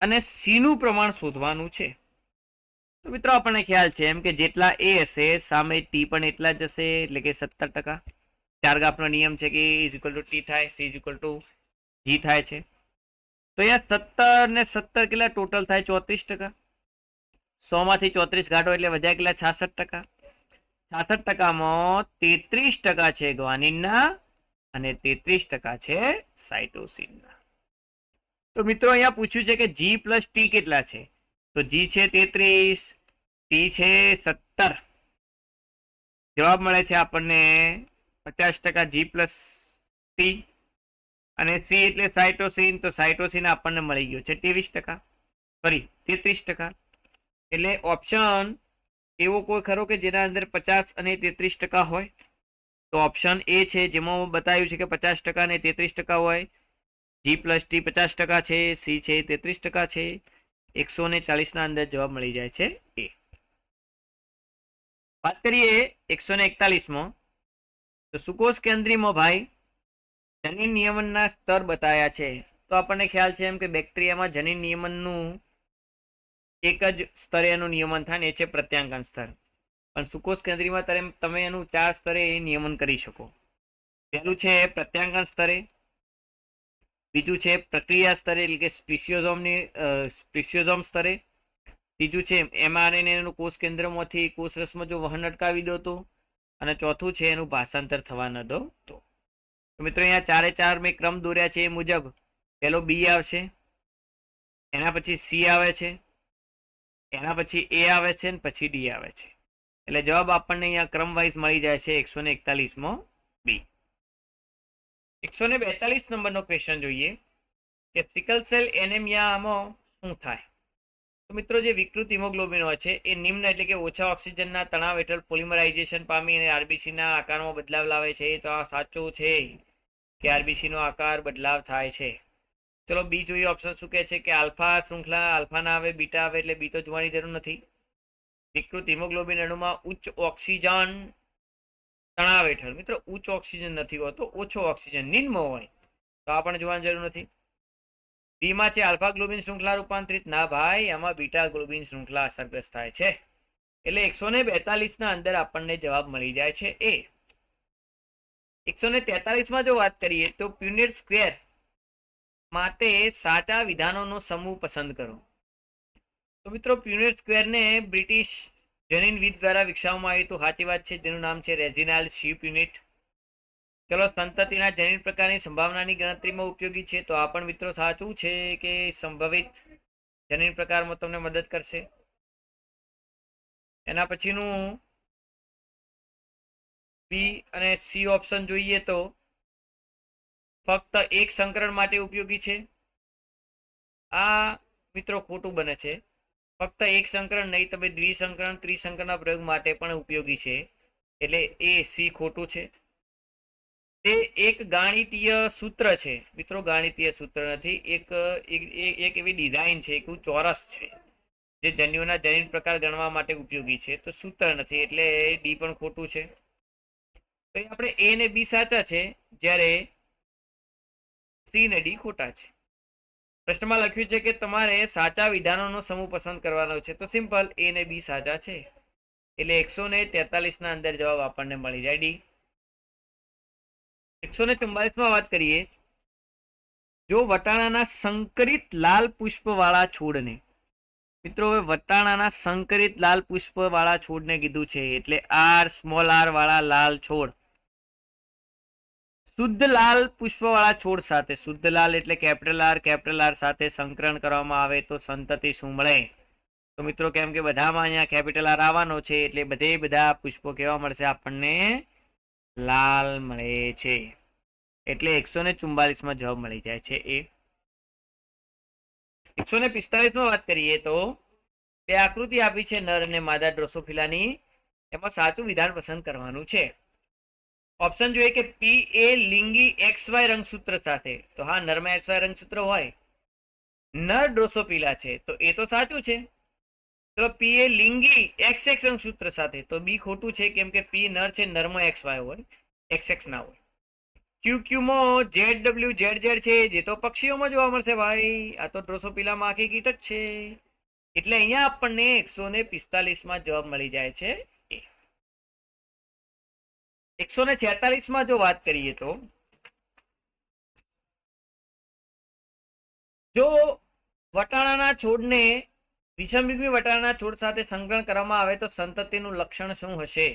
અને સી નું પ્રમાણ શોધવાનું છે. તો મિત્રો આપણને ખ્યાલ છે એમ કે જેટલા એ હશે સામે ટી પણ એટલા જ હશે, એટલે કે 17%. ચારગાફનો નિયમ છે કે ઇઝ ઇક્વલ ટુ ટી થાય, she is equal two G થાય છે. તો અહીંયા 17 ને 17 કેટલા ટોટલ થાય? 34%. 100 માંથી 34 ઘાટો એટલે વધ્યા કેટલા? 66%. 66%માં 33% છે ગ્વાનિનના અને 33% છે સાઇટોસિનના. તો મિત્રો અહીંયા પૂછ્યું છે કે જી પ્લસ ટી કેટલા છે? તો જી છે 33, ટી છે 17. જવાબ મળે છે આપણને 50% જી પ્લસ ટી. અને સી એટલે સાઇટોસિન, તો સાઇટોસિન આપણને મળી ગયો છે 23%, સોરી 33%. એટલે ઓપ્શન એવો કોઈ ખરો કે જેના અંદર 50 અને 33% હોય? તો ઓપ્શન એ છે જેમાં બતાવ્યું છે કે 50% અને 33% હોય. જી પ્લસ ટી 50% છે, સી છે 33% છે. 140 ના અંદર જવાબ મળી જાય છે એ. વાત કરીએ 141માં. તો સુકોષ કેન્દ્રીયમાં ભાઈ જનીન નિયમનના સ્તર બતાવ્યા છે. તો આપણને ખ્યાલ છે એમ કે બેક્ટેરિયામાં જનીન નિયમનનું એક જ સ્તરે એનું નિયમન થાય ને એ છે પ્રત્યાંકન સ્તર. પણ સુકોષ કેન્દ્રીયમાં તમે એનું 4 સ્તરે નિયમન કરી શકો. પહેલું છે પ્રત્યાંકન સ્તરે, બીજું છે પ્રક્રિયા સ્તરે એટલે કે સ્પિશિયોઝોમ સ્તરે, ત્રીજું છે mRNA કોષ કેન્દ્રમાંથી કોષરસમાં જો વહન અટકાવી દો તો, અને ચોથું છે એનું ભાષાંતર થવા ન દો તો. મિત્રો અહીંયા 4 મેં ક્રમ દોર્યા છે એ મુજબ પહેલો બી આવશે, એના પછી સી આવે છે, એના પછી એ આવે છે, અને પછી ડી આવે છે. એટલે જવાબ આપણને અહીંયા ક્રમ વાઇઝ મળી જાય છે 141 બી. 142 નંબરનો ક્વેશ્ચન જોઈએ કે સિકલ સેલ એનેમિયામાં શું થાય. તો મિત્રો જે વિકૃત હિમોગ્લોબિન હોય છે એ નિમ્ન એટલે કે ઓછા ઓક્સિજનના તણાવ હેઠળ પોલિમરાઇઝેશન પામી અને આરબીસીના આકારમાં બદલાવ લાવે છે. તો આ સાચું છે કે આરબીસીનો આકાર બદલાવ થાય છે. ચલો બી જોઈએ. ઓપ્શન શું કહે છે કે આલ્ફા શૃંખલા આલ્ફા ના આવે બીટા આવે એટલે બી તો જોવાની જરૂર નથી. વિકૃત હિમોગ્લોબિન અણુમાં ઉચ્ચ ઓક્સિજન તણાવ હેઠળ, મિત્રો ઉચ્ચ ઓક્સિજન નથી હોતો, ઓછો ઓક્સિજન નિમ્ન હોય તો આ પણ જોવાની જરૂર નથી. બી માં છે આલ્ફા ગ્લોબિન શૃંખલા રૂપાંતરિત, ના ભાઈ આમાં બીટા ગ્લોબિન શૃંખલા અસરગ્રસ્ત થાય છે. એટલે 142 ના અંદર આપણને જવાબ મળી જાય છે એ. 143 માં જો વાત કરીએ તો પ્યુનેટ સ્ક્વેર માટે સાચા વિધાનોનો સમૂહ પસંદ કરો. તો મિત્રો પ્યુનેટ સ્ક્વેરને બ્રિટિશ જનીનવિદ દ્વારા વિકસાવવામાં આવ્યું હતું, સાચી વાત છે, જેનું નામ છે રેજિનાલ્ડ શીપ યુનિટ. ચલો સંતતિના જનીન પ્રકારની સંભાવનાની ગણતરીમાં ઉપયોગી છે. તો આ પણ મિત્રો સાચું છે કે સંભવિત જનીન પ્રકારમાં તમને મદદ કરશે. એના પછીનું બી અને સી ઓપ્શન જોઈએ તો ફક્ત એક સંકરણ માટે ઉપયોગી છે. આ મિત્રો ખોટું બને છે. ફક્ત એક સંકરણ નહીં, તમે દ્વિસંકરણ ત્રિસંકરણના પ્રયોગ માટે પણ ઉપયોગી છે. એટલે એ સી ખોટું છે. તે એક ગાણિતીય સૂત્ર છે. મિત્રો ગાણિતીય સૂત્ર નથી, એક એવી ડિઝાઇન છે, એક ચોરસ છે જે જન્યુઓના જનીન પ્રકાર ગણવા માટે ઉપયોગી છે. તો સૂત્ર નથી એટલે ડી પણ ખોટું છે. તો આપણે એ ને બી સાચા છે, જ્યારે સી ને ડી ખોટા છે. પ્રશ્નમાં લખ્યું છે કે તમારે સાચા વિધાનોનો સમૂહ પસંદ કરવાનો છે. તો સિમ્પલ એ ને બી સાચા છે એટલે 143 ના અંદર જવાબ આપણને મળી જાય ડી. 144 માં વાત કરીએ, જો વટાણાના સંકરિત લાલ પુષ્પ વાળા છોડને, મિત્રો વટાણાના સંકરિત લાલ પુષ્પ વાળા છોડને કીધું છે એટલે આર સ્મોલ આર વાળા લાલ છોડ શુદ્ધ લાલ પુષ્પ વાળા છોડ સાથે, શુદ્ધ લાલ એટલે કેપિટલ આર સાથે સંકરણ કરવામાં આવે તો સંતતિ શું મળે. તો મિત્રો કેમ કે બધામાં અહીંયા કેપિટલ આર આવવાનો છે એટલે બધા પુષ્પો કેવા મળશે આપણને, લાલ મળે છે. એટલે 144 માં જવાબ મળી જાય છે એ. 145 માં વાત કરીએ તો બે આકૃતિ આપી છે નર અને માદા ડ્રોસોફિલાની, એમાં સાચું વિધાન પસંદ કરવાનું છે. ઓપ્શન જોઈએ કે પી એ લિંગી XY રંગસૂત્ર સાથે, તો હા નરમાં XY રંગસૂત્ર હોય, નર ડ્રોસોફિલા છે તો એ તો સાચું છે. તો પી એ લિંગી XX રંગસૂત્ર સાથે, તો બી ખોટું છે કેમ કે પી નર છે, નરમાં XY હોય, XX ના હોય. ક્યુમાં ZW છે જે તો પક્ષીઓમાં જોવા મળશે ભાઈ, આ તો ડ્રોસોફિલામાં આખી કીટક છે. એટલે અહીંયા આપણને 145 માં જવાબ મળી જાય છે. 146 માં જો વાત કરીએ તો જો વટાણાના છોડને વિષમયુગ્મી વટાણાના છોડ સાથે સંકરણ કરવામાં આવે તો સંતતિનું લક્ષણ શું હશે.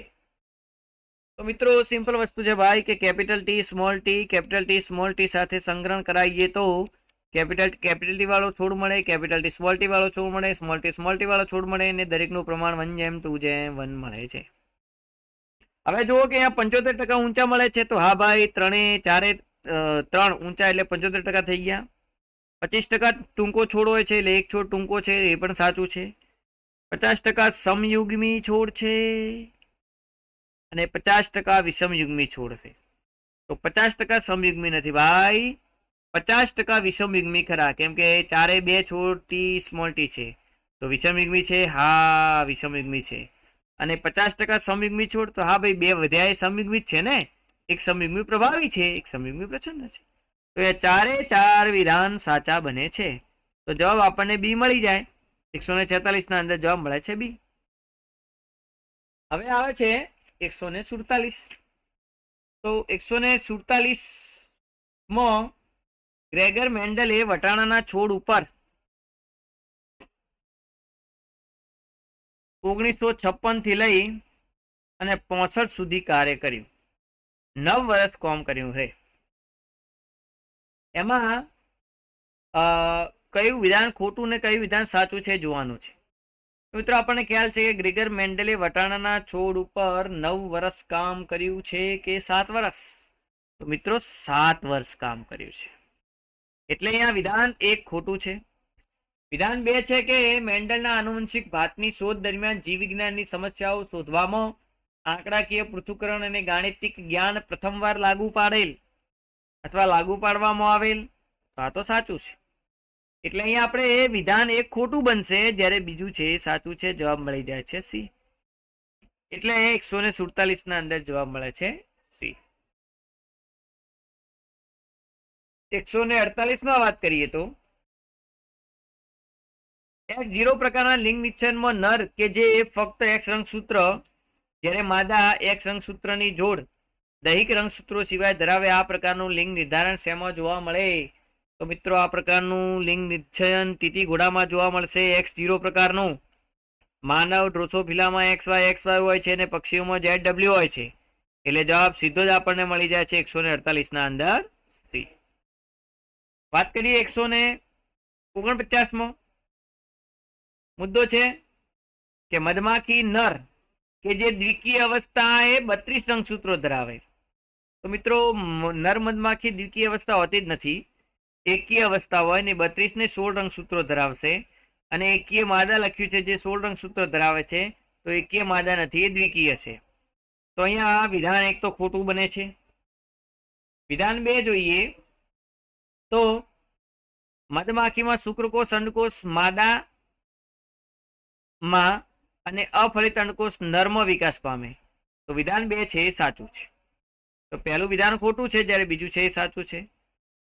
તો મિત્રો સિમ્પલ વસ્તુ છે ભાઈ કે કેપિટલ ટી સ્મોલ ટી સાથે સંકરણ કરાવીએ તો કેપિટલ ટી વાળો છોડ મળે, કેપિટલ ટી સ્મોલ ટી વાળો છોડ મળે, સ્મોલ ટી વાળો છોડ મળે, અને દરેકનું પ્રમાણ 1:2:1 મળે છે. હવે જુઓ કે અહીંયા 75% ઊંચા મળે છે તો હા ભાઈ 3 ઊંચા એટલે 75% થઈ ગયા. 25% ટૂંકો છોડ હોય છે એટલે એક છોડ ટૂંકો છે એ પણ સાચું છે. 50% સમયુગ્મી છોડ છે અને 50% વિષમયુગ્મી છોડ છે. તો 50% સમયુગ્મી નથી ભાઈ, 50% વિષમયુગ્મી ખરા, કેમ કે 4 છોડ ટી સ્મોલ ટી છે તો વિષમયુગ્મી છે, હા વિષમયુગ્મી છે. અને 50% સમયુગ્મી છોડ, તો હા ભાઈ 2 વધ્યા એ સમયુગ્મી છે ને, એક સમયુગ્મી પ્રભાવી છે, એક સમયુગ્મી પ્રચ્છન્ન છે. તો એ 4 વિધાન સાચા બને છે. તો જવાબ આપણને બી મળી જાય. 146 ના અંદર જવાબ મળે છે બી. હવે આવે છે 147. તો 147 માં ગ્રેગર મેન્ડલે વટાણાના છોડ ઉપર 1956 થી લઈ અને 65 સુધી કાર્ય કર્યું. 9 વર્ષ કામ કર્યું છે. એમાં કયું વિધાન ખોટું ને કયું વિધાન સાચું છે જોવાનું છે. મિત્રો આપણને ખ્યાલ છે કે ગ્રેગર મેન્ડલે વટાણાના છોડ ઉપર 9 વર્ષ કામ કર્યું છે કે 7 વર્ષ? તો મિત્રો 7 વર્ષ કામ કર્યું છે. એટલે અહીંયા વિધાન 1 ખોટું છે. વિધાન 2 છે કે મેન્ડલના આનુવંશિક ભાતની શોધ દરમિયાન જીવ વિજ્ઞાનની સમસ્યાઓ શોધવામાં આંકડાકીય પૃથ્થકરણ અને ગાણિતિક જ્ઞાન પ્રથમવાર લાગુ પાડેલ અથવા લાગુ પાડવામાં આવેલ. તો આ તો સાચું છે. એટલે અહીંયા આપણે વિધાન 1 ખોટું બનશે, જ્યારે બીજું છે એ સાચું છે. જવાબ મળી જાય છે સી. એટલે 147 ના અંદર જવાબ મળે છે સી. 148 માં વાત કરીએ તો X0 પ્રકારના લિંગ નિશ્ચયનમાં નર કે જે ફક્ત X રંગસૂત્ર, જ્યારે માદા X રંગસૂત્રની જોડ દૈહિક રંગસૂત્રો સિવાય ધરાવે. આ પ્રકારનું લિંગ નિર્ધારણ શેમાં જોવા મળે? તો મિત્રો આ પ્રકારનું લિંગ નિશ્ચયન તીતી ઘોડામાં જોવા મળશે. X0 પ્રકારનું માનવ ડ્રોસોફિલામાં XY હોય છે અને પક્ષીઓમાં ZW હોય છે. એટલે જવાબ સીધો જ આપણને મળી જાય છે 148 ના અંદર સી. વાત કરીએ 149 માં. મુદ્દો છે કે મધમાખી નર કે જે દ્વિકીય અવસ્થા એ 32 રંગસૂત્રો ધરાવે. તો મિત્રો નર મધમાખી દ્વિકીય અવસ્થા હોતી જ નથી, એકીય અવસ્થા હોય ને 32 ને 16 રંગસૂત્રો ધરાવશે. અને એકીય માદા લખ્યું છે જે 16 રંગસૂત્રો ધરાવે છે, તો એકીય માદા નથી, એ દ્વિકીય છે. તો અહીંયા વિધાન 1 તો ખોટું બને છે. વિધાન 2 જોઈએ તો મધમાખીમાં શુક્રકોષ અંડકોષ માદામાં અને અફલિત અંડકોષ નરમાં વિકાસ પામે. તો વિધાન 2 છે એ સાચું છે. તો પહેલું વિધાન ખોટું છે, જ્યારે બીજું છે એ સાચું છે.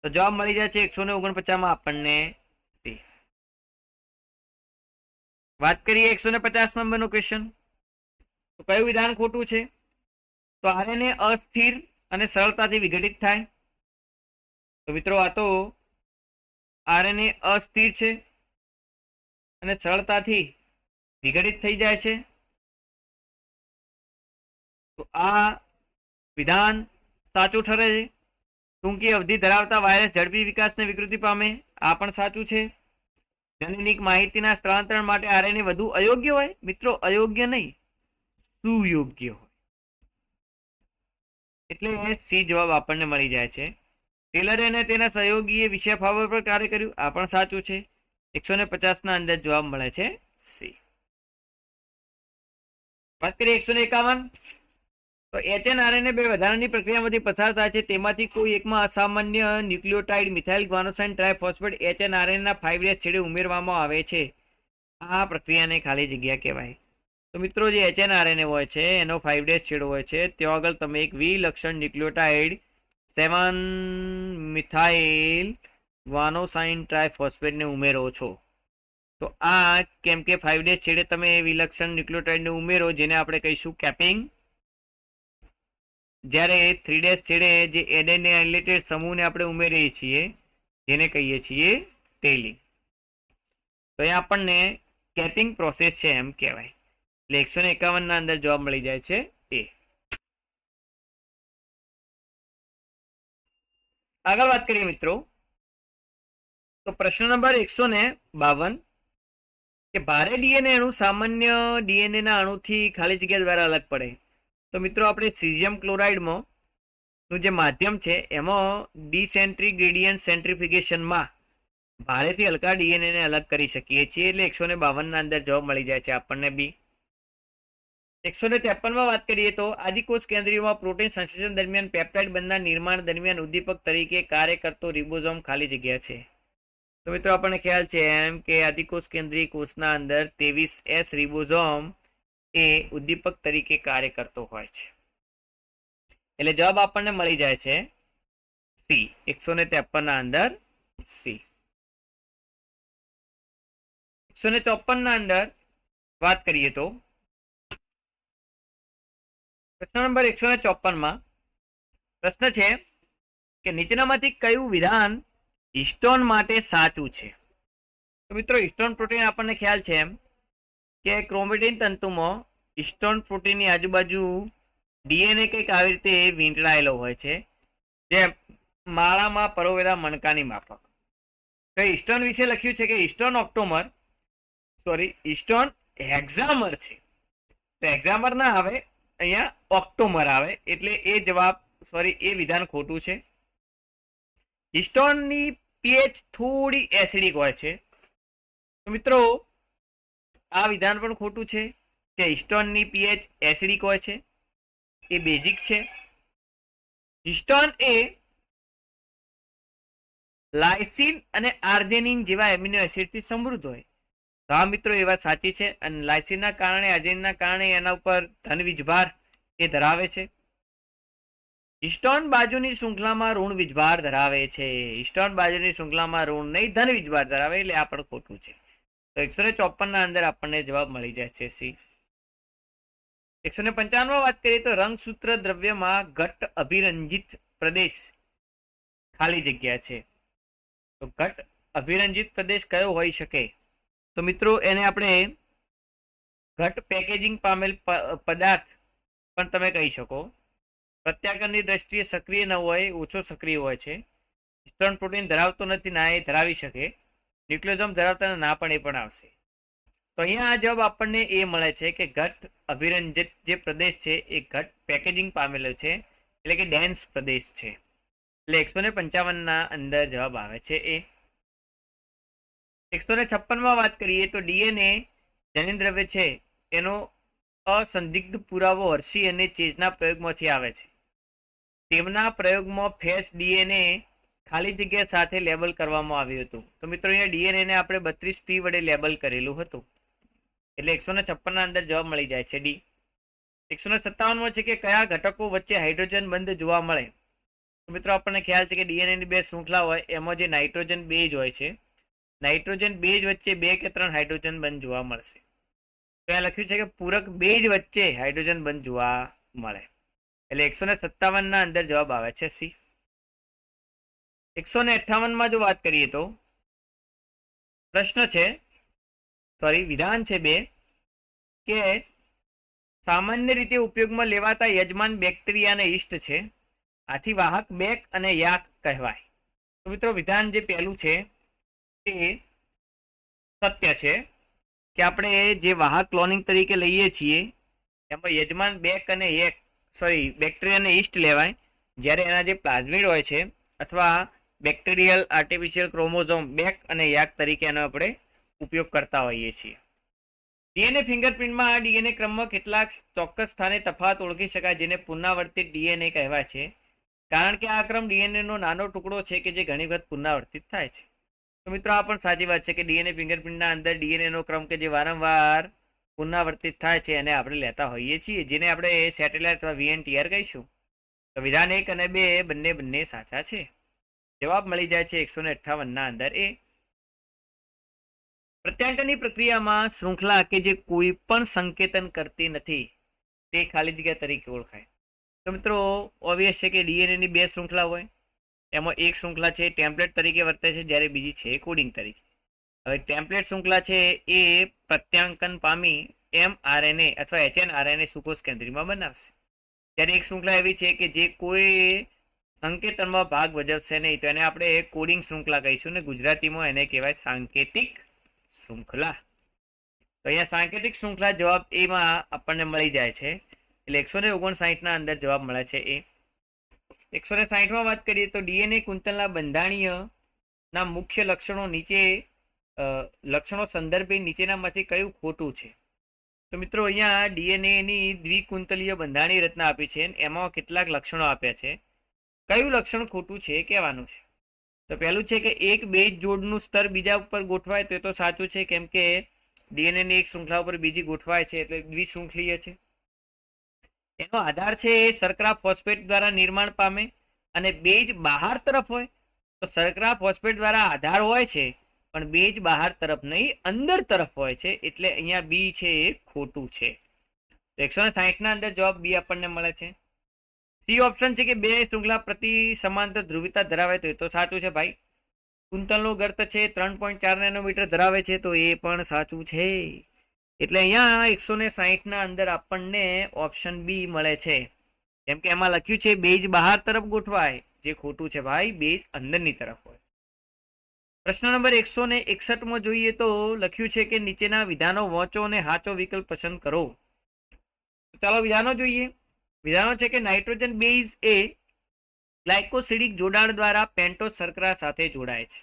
તો જવાબ મળી જાય છે 149 માં આપણને સી. વાત કરીએ 150 નંબરનો ક્વેશ્ચન. તો કયું વિધાન ખોટું છે? તો આરએનએ અસ્થિર અને સરળતાથી વિઘટિત થાય. તો મિત્રો આ તો આરએનએ અસ્થિર છે અને સરળતાથી વિઘટિત થઈ જાય છે. તો આ વિધાન સાચું ઠરે છે. ટૂંકી અવધિ ધરાવતા વાયરસ ઝડપી વિકાસને વિકૃતિ પામે. આ પણ સાચું છે. જનનિક માહિતીના સ્થળાંતરણ માટે આરએનએ વધુ અયોગ્ય હોય. મિત્રો અયોગ્ય નહીં, સુયોગ્ય હોય. એટલે સી જવાબ આપણને મળી જાય છે. ટેલરે અને તેના સહયોગીએ વિષય ફાવર પર કાર્ય કર્યું. આ પણ સાચું છે. 150 ના અંદર જવાબ મળે છે સી. વાત કરીએ 151. તો HNRNA બે વધારાની પ્રક્રિયામાંથી પસાર થાય છે. તેમાંથી કોઈ એકમાં અસામાન્ય ન્યુક્લિયોટાઇડ મિથાઇલ ગ્વાનોસાઇન ટ્રાયફોસ્ફેટ HNRNA ના 5' છેડે ઉમેરવામાં આવે છે. આ પ્રક્રિયાને ખાલી જગ્યા કહેવાય. તો મિત્રો જે HNRNA હોય છે એનો 5' છેડો હોય છે, ત્યાં આગળ તમે એક વિલક્ષણ ન્યુક્લિયોટાઇડ 7 મિથાઇલ ગ્વાનોસાઇન ટ્રાયફોસ્ફેટને ઉમેરો છો. તો આ કેમ કે 5' છેડે તમે વિલક્ષણ ન્યુક્લિયોટાઇડને ઉમેરો, જેને આપણે કહીશું કેપિંગ. જ્યારે 3' છેડે જે એડેને રિલેટેડ સમૂહને આપણે ઉમેરીએ છીએ, જેને કહીએ છીએ ટેલિંગ. તો એ આપણને કેપિંગ પ્રોસેસ છે એમ કહેવાય. એટલે 151 ના અંદર જવાબ મળી જાય છે એ. આગળ વાત કરીએ મિત્રો, તો પ્રશ્ન નંબર 152 કે ભારે ડીએનએ અણુ સામાન્ય ડીએનએ ના અણુથી ખાલી જગ્યા દ્વારા અલગ પડે. તો મિત્રો આપણે સીઝિયમ ક્લોરાઇડમાં નું જે માધ્યમ છે એમાં ડિસેન્ટ્રીગ્રેડિયન્ટ સેન્ટ્રીફિકેશનમાં ભારેથી હલકા ડીએનએ ને અલગ કરી શકીએ છીએ. એટલે 152 ના અંદર જવાબ મળી જાય છે આપણને બી. 153 માં વાત કરીએ તો આદિકોષ કેન્દ્રીયમાં પ્રોટીન સંશ્લેષણ દરમિયાન પેપ્ટાઇડ બંધના નિર્માણ દરમિયાન ઉદ્દીપક તરીકે કાર્ય કરતો રિબોઝોમ ખાલી જગ્યા છે. તો મિત્રો આપણને ખ્યાલ છે એમ કે આદિકોષ કેન્દ્રીય કોષના અંદર 23S રિબોઝોમ એ ઉદ્દીપક તરીકે કાર્ય કરતો હોય છે. એટલે જવાબ આપણને મળી જાય છે સી. 153 ના અંદર સી. 154 ના અંદર વાત કરીએ તો પ્રશ્ન નંબર 154 માં પ્રશ્ન છે કે નીચેનામાંથી કયું વિધાન હિસ્ટોન માટે સાચું છે? તો મિત્રો હિસ્ટોન પ્રોટીન આપણને ખ્યાલ છે એમ કે ક્રોમેટિન તંતુમાં હિસ્ટોન પ્રોટીનની આજુબાજુ ડીએનએ કંઈક આવી રીતે વીંટળાયેલો હોય છે, જેમ માળામાં પરોવેલા મણકાની માફક. તો હિસ્ટોન વિશે લખ્યું છે કે હિસ્ટોન ઓક્ટોમર હિસ્ટોન હેક્ઝામર છે. તો હેક્ઝામર ના આવે, અહીંયા ઓક્ટોમર આવે, એટલે એ વિધાન ખોટું છે. હિસ્ટોનની પીએચ થોડી એસિડિક હોય છે. તો મિત્રો આ વિધાન પણ ખોટું છે કે હિસ્ટોનની પીએચ એસિડિક હોય છે, એ બેઝિક છે. હિસ્ટોન એ લાઇસિન અને આર્જેનિન જેવા એમિનો એસિડથી સમૃદ્ધ હોય. તો આ મિત્રો એ વાત સાચી છે, અને લાઇસિનના કારણે આર્જેનિનના કારણે એના ઉપર ધન વીજભાર એ ધરાવે છે. હિસ્ટોન બાજુની શૃંખલામાં ઋણ વીજભાર ધરાવે છે. હિસ્ટોન બાજુની શૃંખલામાં ઋણ નહીં ધન વીજભાર ધરાવે, એટલે આ પણ ખોટું છે. તો 154 ના અંદર આપણને જવાબ મળી જાય છે સી. 155 માં વાત કરીએ તો રંગસૂત્ર દ્રવ્યમાં ઘટ અભિરંજિત પ્રદેશ ખાલી જગ્યા છે. તો ઘટ અભિરંજિત પ્રદેશ કયો હોઈ શકે? તો મિત્રો એને આપણે ઘટ પેકેજિંગ પામેલ પદાર્થ પણ તમે કહી શકો. પ્રત્યાઘાતની દ્રષ્ટિએ સક્રિય ન હોય, ઓછો સક્રિય હોય છે. હિસ્ટોન પ્રોટીન ધરાવતો નથી, ના એ ધરાવી શકે. ન્યુક્લિયોસોમ ધરાવતા ના પણ એ પણ આવશે. તો અહીંયા આ જવાબ આપણને એ મળે છે કે ઘટ અભિરંજિત જે પ્રદેશ છે એ ઘટ પેકેજિંગ પામેલો છે, એટલે કે ડેન્સ પ્રદેશ છે. એટલે 155 ના અંદર જવાબ આવે છે એ. 156 માં વાત કરીએ તો ડીએનએ જનીન દ્રવ્ય છે એનો અસંદિગ્ધ પુરાવો હર્શી અને ચેઝના પ્રયોગમાંથી આવે છે. તેમના પ્રયોગમાં ફેસ ડીએનએ ખાલી જગ્યા સાથે લેબલ કરવામાં આવ્યું હતું. તો મિત્રો અહીંયા ડીએનએ આપણે 32P વડે લેબલ કરેલું હતું, એટલે 156 ના અંદર જવાબ મળી જાય છે ડી. 157 માં છે કે કયા ઘટકો વચ્ચે હાઇડ્રોજન બંધ જોવા મળે? તો મિત્રો આપણને ખ્યાલ છે કે ડીએનએ ની બે શૃંખલા હોય, એમાં જે નાઇટ્રોજન બેઝ હોય છે, નાઇટ્રોજન બેઝ વચ્ચે 2 કે 3 હાઇડ્રોજન બંધ જોવા મળશે. તો અહીંયા લખ્યું છે કે પૂરક બેઝ વચ્ચે હાઇડ્રોજન બંધ જોવા મળે, એટલે 157 ના અંદર જવાબ આવે છે સી. 158 માં જો વાત કરીએ તો પ્રશ્ન છે, વિધાન છે 2 કે સામાન્ય રીતે ઉપયોગમાં લેવાતા યજમાન બેક્ટેરિયા અને યીસ્ટ છે, આથી વાહક બેક અને યાક કહેવાય. તો મિત્રો વિધાન જે પહેલું છે એ સત્ય છે કે આપણે જે વાહક ક્લોનિંગ તરીકે લઈએ છીએ એમાં યજમાન બેક અને બેક્ટેરિયા અને યીસ્ટ લેવાય, જ્યારે એના જે પ્લાઝમિડ હોય છે અથવા બેક્ટેરિયલ આર્ટિફિશિયલ ક્રોમોઝોમ બેક અને યાક તરીકે એનો આપણે ઉપયોગ કરતા હોઈએ છીએ. ડીએનએ ફિંગરપ્રિન્ટમાં આ ડીએનએ ક્રમમાં કેટલાક ચોક્કસ સ્થાને તફાવત ઓળખી શકાય, જેને પુનરાવર્તિત ડીએનએ કહેવાય છે, કારણ કે આ ક્રમ ડીએનએનો નાનો ટુકડો છે કે જે ઘણી વખત પુનરાવર્તિત થાય છે. તો મિત્રો આ પણ સાચી વાત છે કે ડીએનએ ફિંગરપ્રિન્ટના અંદર ડીએનએનો ક્રમ કે જે વારંવાર પુનરાવર્તિત થાય છે એને આપણે લેતા હોઈએ છીએ, જેને આપણે સેટેલાઇટ અથવા વીએનટીઆર કહીશું. તો વિધાન 1 અને 2 બંને સાચા છે. જવાબ મળી જાય છે 158 ના અંદર એ. પ્રત્યાંકનની પ્રક્રિયામાં શૃંખલા કે જે કોઈ પણ સંકેતન કરતી નથી તે ખાલી જગ્યા તરીકે ઓળખાય. તો મિત્રો ઓબ્વિયસ છે કે ડીએનએ ની 2 શૃંખલા હોય, એમાં એક શૃંખલા છે ટેમ્પલેટ તરીકે વર્તે છે, જ્યારે બીજી છે કોડિંગ તરીકે. હવે ટેમ્પલેટ શૃંખલા છે એ પ્રત્યાંકન પામી mRNA અથવા HNRNA સુકોષ કેન્દ્રીમાં બનાવશે, ત્યારે એક શૃંખલા એવી છે કે જે કોઈ સંકેતનમાં ભાગ ભજવશે નહીં, તો એને આપણે કોડિંગ શૃંખલા કહીશું ને ગુજરાતીમાં એને કહેવાય સાંકેતિક શૃંખલા. તો અહીંયા સાંકેતિક શૃંખલા જવાબ એમાં આપણને મળી જાય છે, એટલે 159 ના અંદર જવાબ મળે છે એ. 160 માં વાત કરીએ તો ડીએનએ કુંતલના બંધારણીય ના મુખ્ય લક્ષણો સંદર્ભે નીચેનામાંથી કયું ખોટું છે? તો મિત્રો અહીંયા ડીએનએ ની દ્વિકુંતલીય બંધારણીય રચના આપી છે, એમાં કેટલાક લક્ષણો આપ્યા છે. કયું લક્ષણ ખોટું છે કહેવાનું છે. તો પહેલું છે કે એક બેઝ જોડનું સ્તર બીજા ઉપર ગોઠવાય, તો સાચું છે, કેમ કે ડીએનએ ની એક શૃંખલા ઉપર બીજી ગોઠવાય છે એટલે દ્વિશૃંખલીય છે. એનો આધાર છે એ શર્કરા ફોસ્ફેટ દ્વારા નિર્માણ પામે અને બેઝ બહાર તરફ હોય તો શર્કરા ફોસ્ફેટ દ્વારા આધાર હોય છે પણ બેઝ બહાર તરફ નહીં અંદર તરફ હોય છે, એટલે અહીંયા બી છે એ ખોટું છે. 160 ના અંદર જવાબ બી આપણને મળે છે. સી ઓપ્શન છે કે બે શૃંખલા પ્રતિ સમાંતર ધ્રુવીતા ધરાવે તો એ તો સાચું છે ભાઈ. કુંતલનું ગર્ત છે 3.4 નેનોમીટર ધરાવે છે તો એ પણ સાચું છે. એટલે અહીંયા 160 ના અંદર આપણને ઓપ્શન બી મળે છે. કેમ કે એમાં લખ્યું છે બેઝ બહાર તરફ ગોઠવાય, જે ખોટું છે ભાઈ, બેઝ અંદરની તરફ હોય. પ્રશ્ન નંબર 161 માં જોઈએ તો લખ્યું છે કે નીચેના વિધાનો વાંચો અને સાચો વિકલ્પ પસંદ કરો. ચાલો વિધાનો જોઈએ. વિધાનો છે કે નાઇટ્રોજન બેઝ એ ગ્લાયકોસિડિક જોડાણ દ્વારા પેન્ટોઝ શર્કરા સાથે જોડાય છે.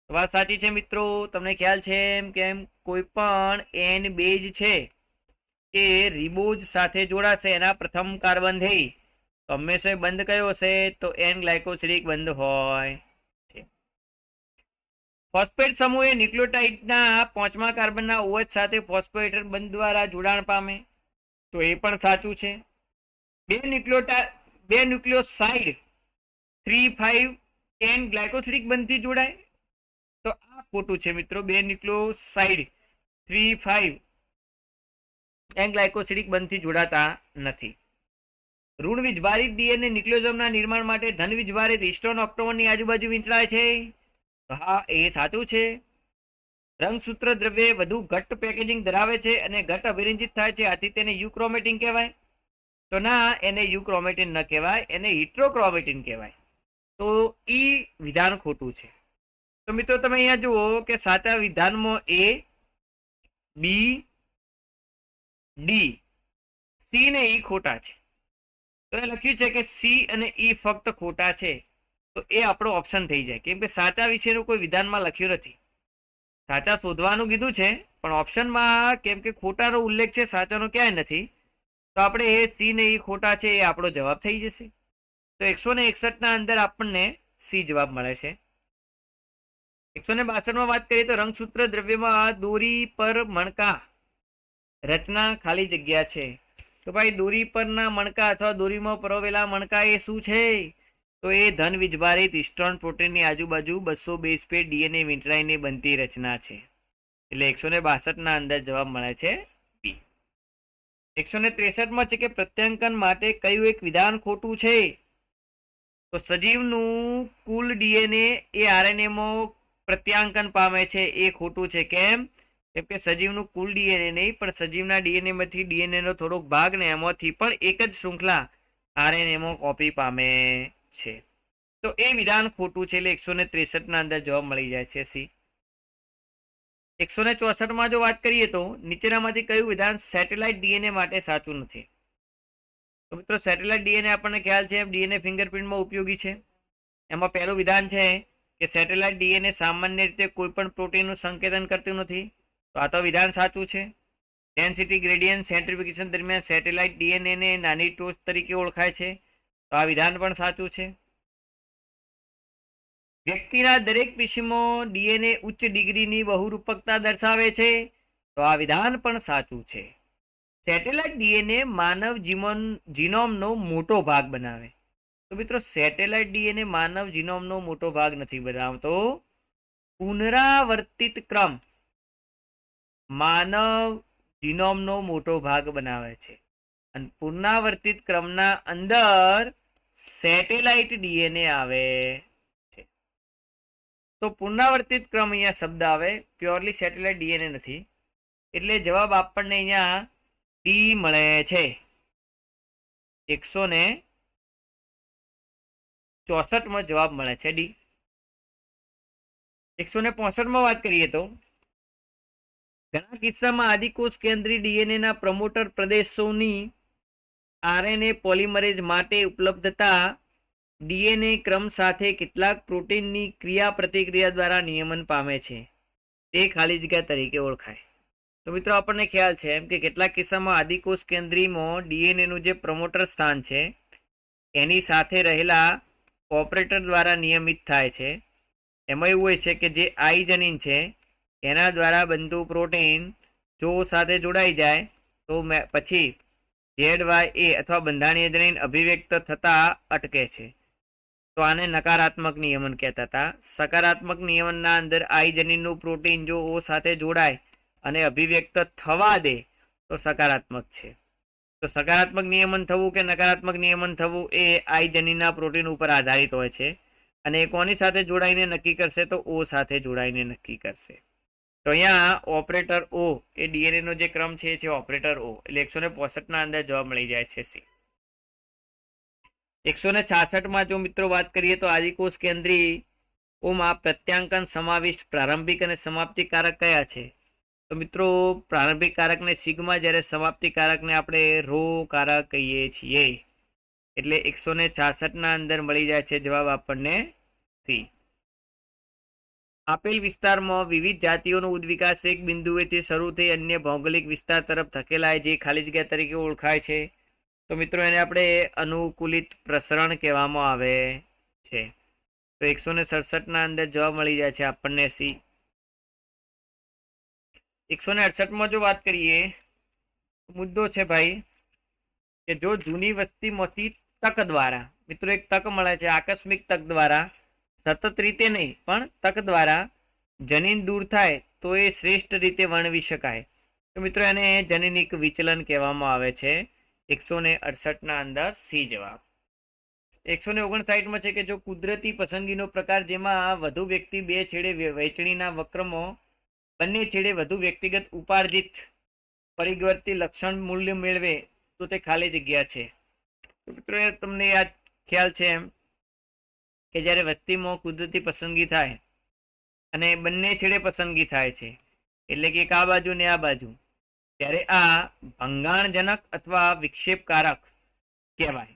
વાત સાચી છે મિત્રો. તમને ખ્યાલ છે કે કોઈ પણ એન બેઝ છે એ રિબોઝ સાથે જોડાશે, એના પ્રથમ કાર્બન થઈ તો હંમેશા બંધ કયો હશે તો એન ગ્લાયકોસિડિક બંધ હોય છે. ફોસ્ફેટ સમૂહ એ ન્યુક્લિયોટાઇડના 5મા કાર્બનના OH સાથે ફોસ્ફોએટર બંધ દ્વારા જોડાણ પામે તો એ પણ સાચું છે. બે ન્યુક્લિયોસાઇડ 3,5,10 ગ્લાયકોસિડિક બંધથી જોડાય તો આ ખોટું છે મિત્રો. બે ન્યુક્લિયોસાઇડ 3,5 ગ્લાયકોસિડિક બંધથી જોડાતા નથી. ઋણ વીજભારિત ડીએનએ ન્યુક્લિયોઝોમના નિર્માણ માટે ધન વીજભારિત હિસ્ટોન ઓક્ટોનની આજુબાજુ વીંટળાય છે તો હા એ સાચું છે. રંગસૂત્ર દ્રવ્ય વધુ ઘટ્ટ પેકેજિંગ ધરાવે છે અને ઘટ્ટ અભિરંજિત થાય છે, આથી તેને યુક્રોમેટિન કહેવાય તો ના, એને યુક્રોમેટિન ન કહેવાય, એને હિટ્રોક્રોમેટિન કહેવાય. તો ઈ વિધાન ખોટું છે. તો મિત્રો તમે અહીંયા જુઓ કે સાચા વિધાનમાં એ, બી, ડી, સી ને ઈ ખોટા છે. તો એ લખ્યું છે કે સી અને ઈ ફક્ત ખોટા છે તો એ આપણો ઓપ્શન થઈ જાય, કેમ કે સાચા વિશેનું કોઈ વિધાનમાં લખ્યું નથી. સાચા શોધવાનું કીધું છે પણ ઓપ્શનમાં કેમ કે ખોટાનો ઉલ્લેખ છે, સાચાનો ક્યાંય નથી, તો આપણે એ સી ને ઈ ખોટા છે એ આપણો જવાબ થઈ જશે. તો 161 ના અંદર આપણને સી જવાબ મળે છે. 162 માં વાત કરીએ તો રંગસૂત્ર દ્રવ્યમાં દોરી પર મણકા રચના ખાલી જગ્યા છે. તો ભાઈ દોરી પરના મણકા અથવા દોરીમાં પરોવેલા મણકા એ શું છે તો એ ધન વીજભારિત હિસ્ટોન પ્રોટીનની આજુબાજુ 220 પેર ડીએનએ વીંટળાઈને બનતી રચના છે. એટલે 162 ના અંદર જવાબ મળે છે બી. 163 માં છે કે પ્રત્યાંકન માટે કયું એક વિધાન ખોટું છે તો સજીવનું કુલ ડીએનએ એ આરએનએમાં પ્રત્યાંકન પામે છે એ ખોટું છે. કેમ કે સજીવનું કુલ ડીએનએ નહીં પણ સજીવના ડીએનએ માંથી ડીએનએ નો થોડોક ભાગ ને એમાંથી પણ એક જ શૃંખલા આરએનએમાં કોપી પામે છે. તો એ વિધાન ખોટું છે. એટલે 163 ના અંદર જવાબ મળી જાય છે સી. 164 માં જો વાત કરીએ તો નીચેનામાંથી કયું વિધાન સેટેલાઇટ ડીએનએ માટે સાચું નથી. તો મિત્રો સેટેલાઇટ ડીએનએ આપણને ખ્યાલ છે ડીએનએ ફિંગરપ્રિન્ટમાં ઉપયોગી છે. એમાં પહેલું વિધાન છે કે સેટેલાઇટ ડીએનએ સામાન્ય રીતે કોઈ પણ પ્રોટીનનું સંકેતન કરતું નથી તો આ તો વિધાન સાચું છે. ડેન્સિટી ગ્રેડિયન્ટ સેન્ટ્રીફ્યુગેશન દરમિયાન સેટેલાઇટ ડીએનએ ને નાની ટોચ તરીકે ઓળખાય છે તો આ વિધાન પણ સાચું છે. વ્યક્તિના દરેક પેશીમાં ડીએનએ ઉચ્ચ ડિગ્રીની બહુરૂપકતા દર્શાવે છે તો આ વિધાન પણ સાચું છે. સેટેલાઇટ ડીએનએ માનવ જીનોમનો મોટો ભાગ બનાવે તો મિત્રો સેટેલાઇટ ડીએનએ માનવ જીનોમનો મોટો ભાગ નથી બનાવતો. પુનરાવર્તિત ક્રમ માનવ જીનોમનો મોટો ભાગ બનાવે છે અને પુનરાવર્તિત ક્રમના અંદર સેટેલાઇટ ડીએનએ આવે છે. તો પુનરાવર્તિત ક્રમ અહીંયા શબ્દ આવે, પ્યોરલી સેટેલાઇટ ડીએનએ નથી, એટલે જવાબ આપણને અહીંયા ડી મળે છે. 164 માં જવાબ મળે છે ડી. 165 માં વાત કરીએ તો ઘણા કિસ્સામાં આદિકોષ કેન્દ્રીય ડીએનએ ના પ્રમોટર પ્રદેશોની આરએનએ પોલિમરેઝ માટે ઉપલબ્ધતા ડીએનએ ક્રમ સાથે કેટલાક પ્રોટીનની ક્રિયા પ્રતિક્રિયા દ્વારા નિયમન પામે છે તે ખાલી જગ્યા તરીકે ઓળખાય. તો મિત્રો આપણને ખ્યાલ છે એમ કે કેટલાક કિસ્સામાં આદિકોષ કેન્દ્રીયમાં ડીએનએનું જે પ્રમોટર સ્થાન છે એની સાથે રહેલા ઓપરેટર દ્વારા નિયમિત થાય છે. એમાં એવું હોય છે કે જે આઈ જનીન છે એના દ્વારા બનતું પ્રોટીન જો સાથે જોડાઈ જાય તો પછી ZYA અથવા બંધારણીય જનીન અભિવ્યક્ત થતા અટકે છે. તો આને નકારાત્મક નિયમન કહેતા હતા. સકારાત્મક નિયમનના અંદર આઈ જનીનનું પ્રોટીન જો ઓ સાથે જોડાય અને અભિવ્યક્ત થવા દે તો સકારાત્મક છે. તો સકારાત્મક નિયમન થવું કે નકારાત્મક નિયમન થવું એ આઈ જનીનના પ્રોટીન ઉપર આધારિત હોય છે અને એ કોની સાથે જોડાઈને નક્કી કરશે તો ઓ સાથે જોડાઈને નક્કી કરશે. તો અહીંયા ઓપરેટર ઓ એ ડીએનએ નો જે ક્રમ છે એ છે ઓપરેટર ઓ, એટલે 165 ના અંદર જવાબ મળી જાય છે સી. 166 માં જો મિત્રો વાત કરીએ તો આદિકોષ કેન્દ્રી ઓમાં પ્રત્યાંકન સમાવિષ્ટ પ્રારંભિક અને સમાપ્તિ કારક કયા છે? તો મિત્રો પ્રારંભિક કારકને સિગ્મા, જ્યારે સમાપ્તિ કારકને આપણે રો કારક કહીએ છીએ. એટલે 166 ના અંદર મળી જાય છે જવાબ આપણને સી. આપેલ વિસ્તારમાં વિવિધ જાતિઓનો ઉદ્વિકાસ એક બિંદુએથી શરૂ થઈ અન્ય ભૌગોલિક વિસ્તાર તરફ ધકેલાય જે ખાલી જગ્યા તરીકે ઓળખાય છે. તો મિત્રો એને આપણે અનુકૂલિત પ્રસરણ કહેવામાં આવે છે. તો 167 ના અંદર જવાબ મળી જાય છે આપણને સી. 168 માં જો વાત કરીએ મુદ્દો છે ભાઈ કે જો જૂની વસ્તીમાંથી તક દ્વારા, મિત્રો એક તક મળે છે, આકસ્મિક તક દ્વારા, સતત રીતે નહીં પણ તક દ્વારા જનીન દૂર થાય તો એ શ્રેષ્ઠ રીતે વર્ણવી શકાય. તો મિત્રો એને જનીનિક વિચલન કહેવામાં આવે છે. 168 ના અંદર સી જવાબ. 159 માં છે કે જો કુદરતી પસંદગીનો પ્રકાર જેમાં વધુ વ્યક્તિ બે છેડે વહેંચણીના વક્રમાં બંને છેડે વધુ વ્યક્તિગત ઉપાર્જિત પરિવર્તી લક્ષણ મૂલ્ય મેળવે તો તે ખાલી જગ્યા છે. તો મિત્રો તમને યાદ ખ્યાલ છે એમ કે જ્યારે વસ્તીમાં કુદરતી પસંદગી થાય અને બંને છેડે પસંદગી થાય છે, એટલે કે એક આ બાજુ ને આ બાજુ, ત્યારે આ ભંગાણજનક અથવા વિક્ષેપકારક કહેવાય.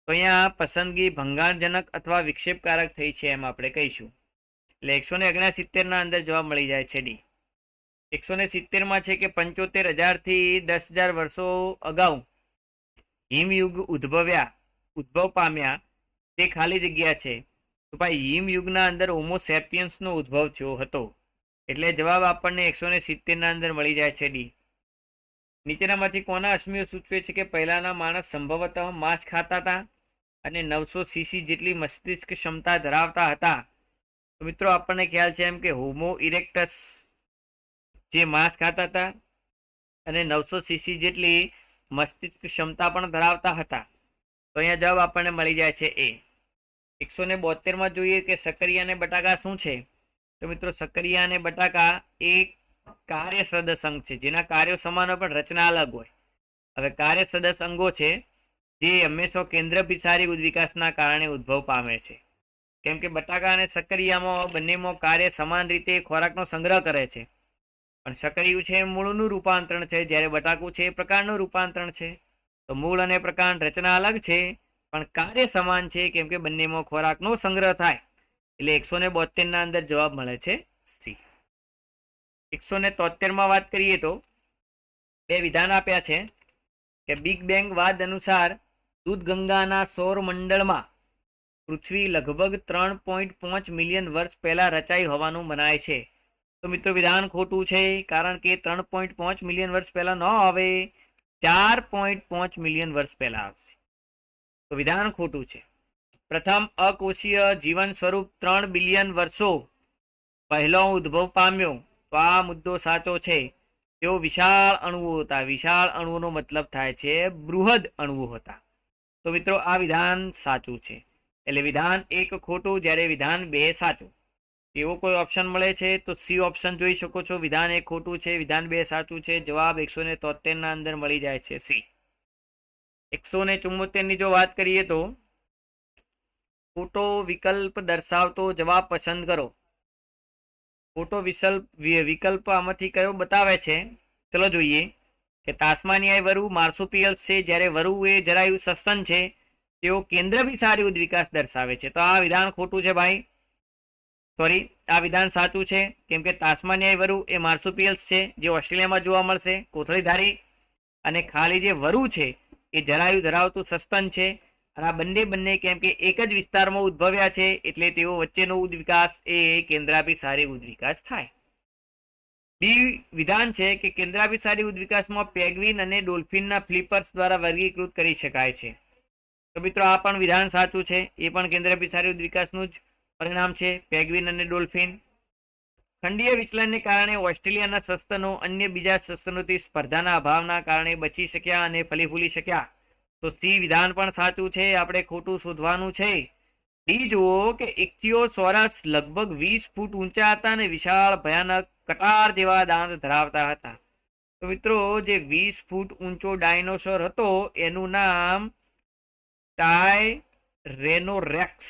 તો અહીંયા પસંદગી ભંગાણજનક અથવા વિક્ષેપકારક થઈ છે એમ આપણે કહીશું. એટલે 169 ના અંદર જવાબ મળી જાય છે ડી. 170 માં છે કે 75,000 થી 10,000 વર્ષો અગાઉ હિમયુગ ઉદ્ભવ પામ્યા તે ખાલી જગ્યા છે. તો ભાઈ હિમયુગના અંદર હોમોસેપિયન્સનો ઉદ્ભવ થયો હતો. એટલે જવાબ આપણને 170 ના અંદર મળી જાય છે ડી. નીચેનામાંથી કોના અશ્મિઓ સૂચવે છે કે પહેલાના માણસ સંભવતઃ માંસ ખાતા હતા અને 900 સીસી જેટલી મસ્તિષ્ક ક્ષમતા ધરાવતા હતા? તો મિત્રો આપણને ખ્યાલ છે એમ કે હોમો ઇરેક્ટસ જે માંસ ખાતા હતા અને 900 સીસી જેટલી મસ્તિષ્ક ક્ષમતા પણ ધરાવતા હતા. તો અહીંયા જવાબ આપણને મળી જાય છે એ. 172 માં જોઈએ કે સક્કરિયા અને બટાકા શું છે? તો મિત્રો સક્કરિયા અને બટાકા એ કાર્ય સદસ્ય અંગ છે જેના કાર્યો સમાન હોય પણ રચના અલગ હોય. હવે કાર્ય સદસ્ય અંગો છે જે હંમેશા કેન્દ્રભિસારી ઉદ્વિકાસના કારણે ઉદ્ભવ પામે છે. કેમ કે બટાકા અને સક્કરિયામાં બંનેમાં કાર્ય સમાન રીતે ખોરાકનો સંગ્રહ કરે છે, પણ સક્કરિયું છે મૂળનું રૂપાંતરણ છે, જ્યારે બટાકું છે એ પ્રકારનું રૂપાંતરણ છે. તો મૂળ અને પ્રકાર રચના અલગ છે પણ કાર્ય સમાન છે, કેમ કે બંનેમાં ખોરાકનો સંગ્રહ થાય. એટલે 172 ના અંદર જવાબ મળે છે સી. 173 માં વાત કરીએ તો બે વિધાન આપ્યા છે કે બિગ બેંગ વાદ અનુસાર દૂધગંગાના સૌરમંડળમાં પૃથ્વી લગભગ 3.5 મિલિયન વર્ષ પહેલા રચાઈ હોવાનું મનાય છે. તો મિત્રો વિધાન ખોટું છે, કારણ કે 3.5 મિલિયન વર્ષ પહેલા ન આવે, 4.5 મિલિયન વર્ષ પહેલા આવશે. તો વિધાન ખોટું છે. પ્રથમ અકોષીય જીવન સ્વરૂપ 3 બિલિયન વર્ષો પહેલો ઉદ્ભવ પામ્યો. તો આ મુદ્દો સાચો છે. તેઓ વિશાળ અણુઓ હતા. વિશાળ અણુઓનો મતલબ થાય છે બૃહદ અણુઓ હતા. તો મિત્રો આ વિધાન સાચું છે. એટલે વિધાન 1 ખોટું, જ્યારે વિધાન 2 સાચું. એવો કોઈ ઓપ્શન મળે છે તો સી ઓપ્શન જોઈ શકો છો. વિધાન 1 ખોટું છે, વિધાન 2 સાચું છે. જવાબ 173 ના અંદર મળી જાય છે સી. 174 ની જો વાત કરીએ તો ખોટો વિકલ્પ દર્શાવતો જવાબ પસંદ કરો. ખોટો વિકલ્પ આમાંથી કયો બતાવે છે? ચલો જોઈએ કે તાસ્માનિયાઈ વરુ માર્સુપિયલ્સ છે, જ્યારે વરુ એ જરાયું સસ્તન છે, તેઓ કેન્દ્રભિસારી ઉદ્વિકાસ દર્શાવે છે. તો આ વિધાન ખોટું છે ભાઈ, સોરી, આ વિધાન સાચું છે. કેમ કે તાસ્માનિયાઈ વરુ એ માર્સુપિયલ્સ છે જે ઓસ્ટ્રેલિયામાં જોવા મળશે, કોથળીધારી, અને ખાલી જે વરુ છે એ જરાયું ધરાવતું સસ્તન છે. અને આ બંને કેમ કે એક જ વિસ્તારમાં ઉદ્ભવ્યા છે એટલે તેઓ વચ્ચેનો ઉદ્વિકાસ એ કેન્દ્રાભિસારી ઉદ્વિકાસ થાય. બી વિધાન છે કે કેન્દ્રાભિસારી ઉદ્વિકાસમાં પેગ્વિન અને ડોલ્ફિનના ફ્લિપર્સ દ્વારા વર્ગીકૃત કરી શકાય છે. તો મિત્રો આ પણ વિધાન સાચું છે, એ પણ કેન્દ્ર અભિસારી વિકાસનું જ પરિણામ છે, પેંગ્વિન અને ડોલ્ફિન. ખંડીય વિચલનને કારણે ઓસ્ટ્રેલિયાના સસ્તનો અન્ય બીજા સસ્તનોથી સ્પર્ધાના અભાવના કારણે બચી શક્યા અને ફલી ફૂલી શક્યા. તો સી વિધાન પણ સાચું છે, આપણે ખોટું શોધવાનું છે. ડી જુઓ કે ઇક્થિયોસોરસ લગભગ 20 ફૂટ ઊંચા હતા અને વિશાળ ભયાનક કટાર જેવા દાંત ધરાવતા હતા. તો મિત્રો જે 20 ફૂટ ઊંચો ડાયનોસોર હતો એનું નામ ટાયરેનોરેક્સ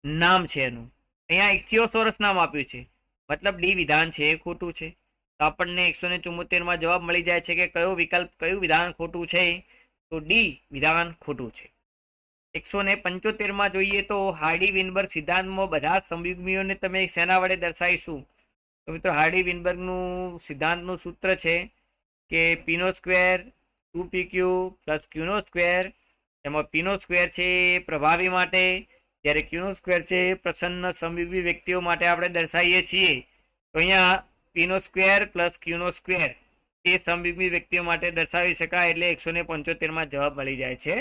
નામ છે એનું. અહીંયા ઇક્થિયોસોરસ નામ આપ્યું છે, મતલબ ડી વિધાન છે એ ખોટું છે. તો આપણને 174 માં જવાબ મળી જાય છે કે કયો વિકલ્પ, કયું વિધાન ખોટું છે. તો ડી વિધાન ખોટું છે. 175 માં જોઈએ તો હાર્ડી વિનબર્ગ સિદ્ધાંતમાં બધા સંયુગ્મીઓને તમે શેના વડે દર્શાવીશું? તો મિત્રો હાર્ડી વિનબર્ગનું સિદ્ધાંતનું સૂત્ર છે કે પીનો સ્ક્વેર 2pq પ્લસ ક્યુનો સ્ક્વેર. એમાં પીનો સ્ક્વેર છે પ્રભાવી માટે, જ્યારે ક્યુનો સ્ક્વેર છે પ્રસન્ન સમયુગ્મી વ્યક્તિઓ માટે આપણે દર્શાવીએ છીએ. તો અહીંયા પીનો સ્ક્વેર પ્લસ ક્યુનો સ્ક્વેર એ સમયુગ્મી વ્યક્તિઓ માટે દર્શાવી શકાય, એટલે 175 માં જવાબ મળી જાય છે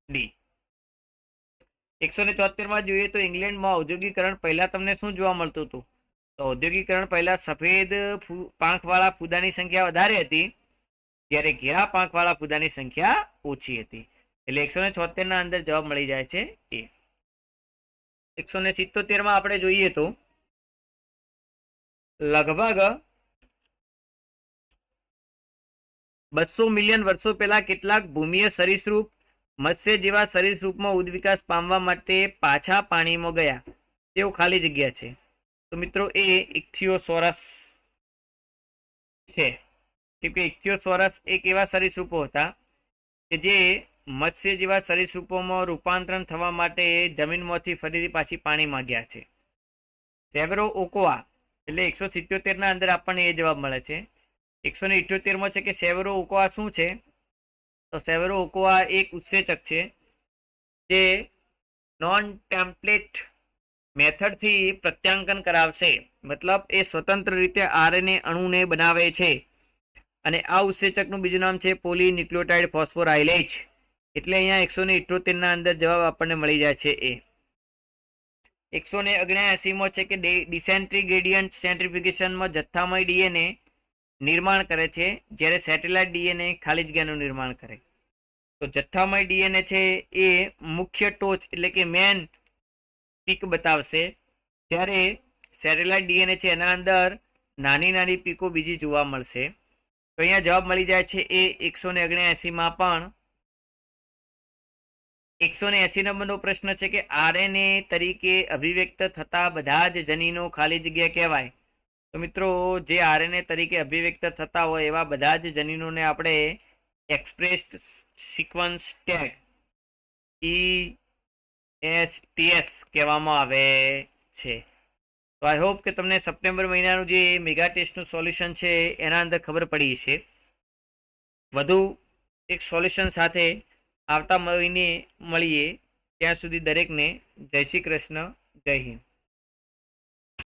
ડી. 174 માં જોઈએ તો ઇંગ્લેન્ડમાં ઔદ્યોગિકરણ પહેલા તમને શું જોવા મળતું હતું? તો ઔદ્યોગિકરણ પહેલા સફેદ પાંખવાળા ફૂદાની સંખ્યા વધારે હતી, જ્યારે ઘેરા પાંખવાળા ફૂદાની સંખ્યા ઓછી હતી. એટલે 176 ના અંદર જવાબ મળી જાય છે એ. 177 માં આપણે જોઈએ તો લગભગ 200 મિલિયન વર્ષો પહેલા કેટલાક ભૂમિય સરીસૃપ મત્સ્ય જેવા સરીસૃપમાં ઉદ્વિકાસ પામવા માટે પાછા પાણીમાં ગયા. તેઓ ખાલી જગ્યા છે. તો મિત્રો એ ઇક્થિયોસોરસ છે, કેમ કે ઇક્થિયોસોરસ એક એવા સરીસૃપો હતા કે જે મત્સ્ય જેવા સરીસૃપોમાં રૂપાંતરણ થવા માટે જમીનમાંથી ફરીથી પાછી પાણીમાં ગયા છે. સેવરો ઓકોઆ એટલે 177 ના અંદર આપણને એ જવાબ મળે છે. 178 માં છે કે સેવરો ઓકોઆ શું છે? તો સેવરો ઓકોઆ એક ઉત્સેચક છે જે નોન ટેમ્પલેટ મેથડથી પ્રત્યાંકન કરાવશે, મતલબ એ સ્વતંત્ર રીતે આરએનએ અણુને બનાવે છે. અને આ ઉત્સેચકનું બીજું નામ છે પોલીન્યુક્લિયોટાઇડ ફોસ્ફોરાયલેજ. એટલે અહીંયા 178 ના અંદર જવાબ આપણને મળી જાય છે એ. 179 માં છે કે ડિસેન્ટ્રીગ્રેડિયન્ટ સેન્ટ્રીફ્યુગેશનમાં જથ્થામય ડીએનએ નિર્માણ કરે છે, જ્યારે સેટેલાઇટ ડીએનએ ખાલી જગ્યાનું નિર્માણ કરે. તો જથ્થામય ડીએનએ છે એ મુખ્ય ટોચ એટલે કે મેન પીક બતાવશે, જ્યારે સેટેલાઇટ ડીએનએ છે એના અંદર નાની નાની પીકો બીજી જોવા મળશે. તો અહીંયા જવાબ મળી જાય છે એ 179 માં પણ. 180 નંબરનો પ્રશ્ન છે કે આરએનએ તરીકે અભિવ્યક્ત થતા બધા જ જનીનો ખાલી જગ્યા કહેવાય. તો મિત્રો જે આરએનએ તરીકે અભિવ્યક્ત થતા હોય એવા બધા જ જનીનોને આપણે એક્સપ્રેસ્ડ સિક્વન્સ ટેગ ESTS કહેવામાં આવે છે. તો આઈ હોપ કે તમને સપ્ટેમ્બર મહિનાનું જે મેગા ટેસ્ટનું સોલ્યુશન છે એના અંદર ખબર પડી છે. વધુ એક સોલ્યુશન સાથે આવતા મહિને મળીએ. ત્યાં સુધી દરેકને જય શ્રી કૃષ્ણ, જય હિન્દ.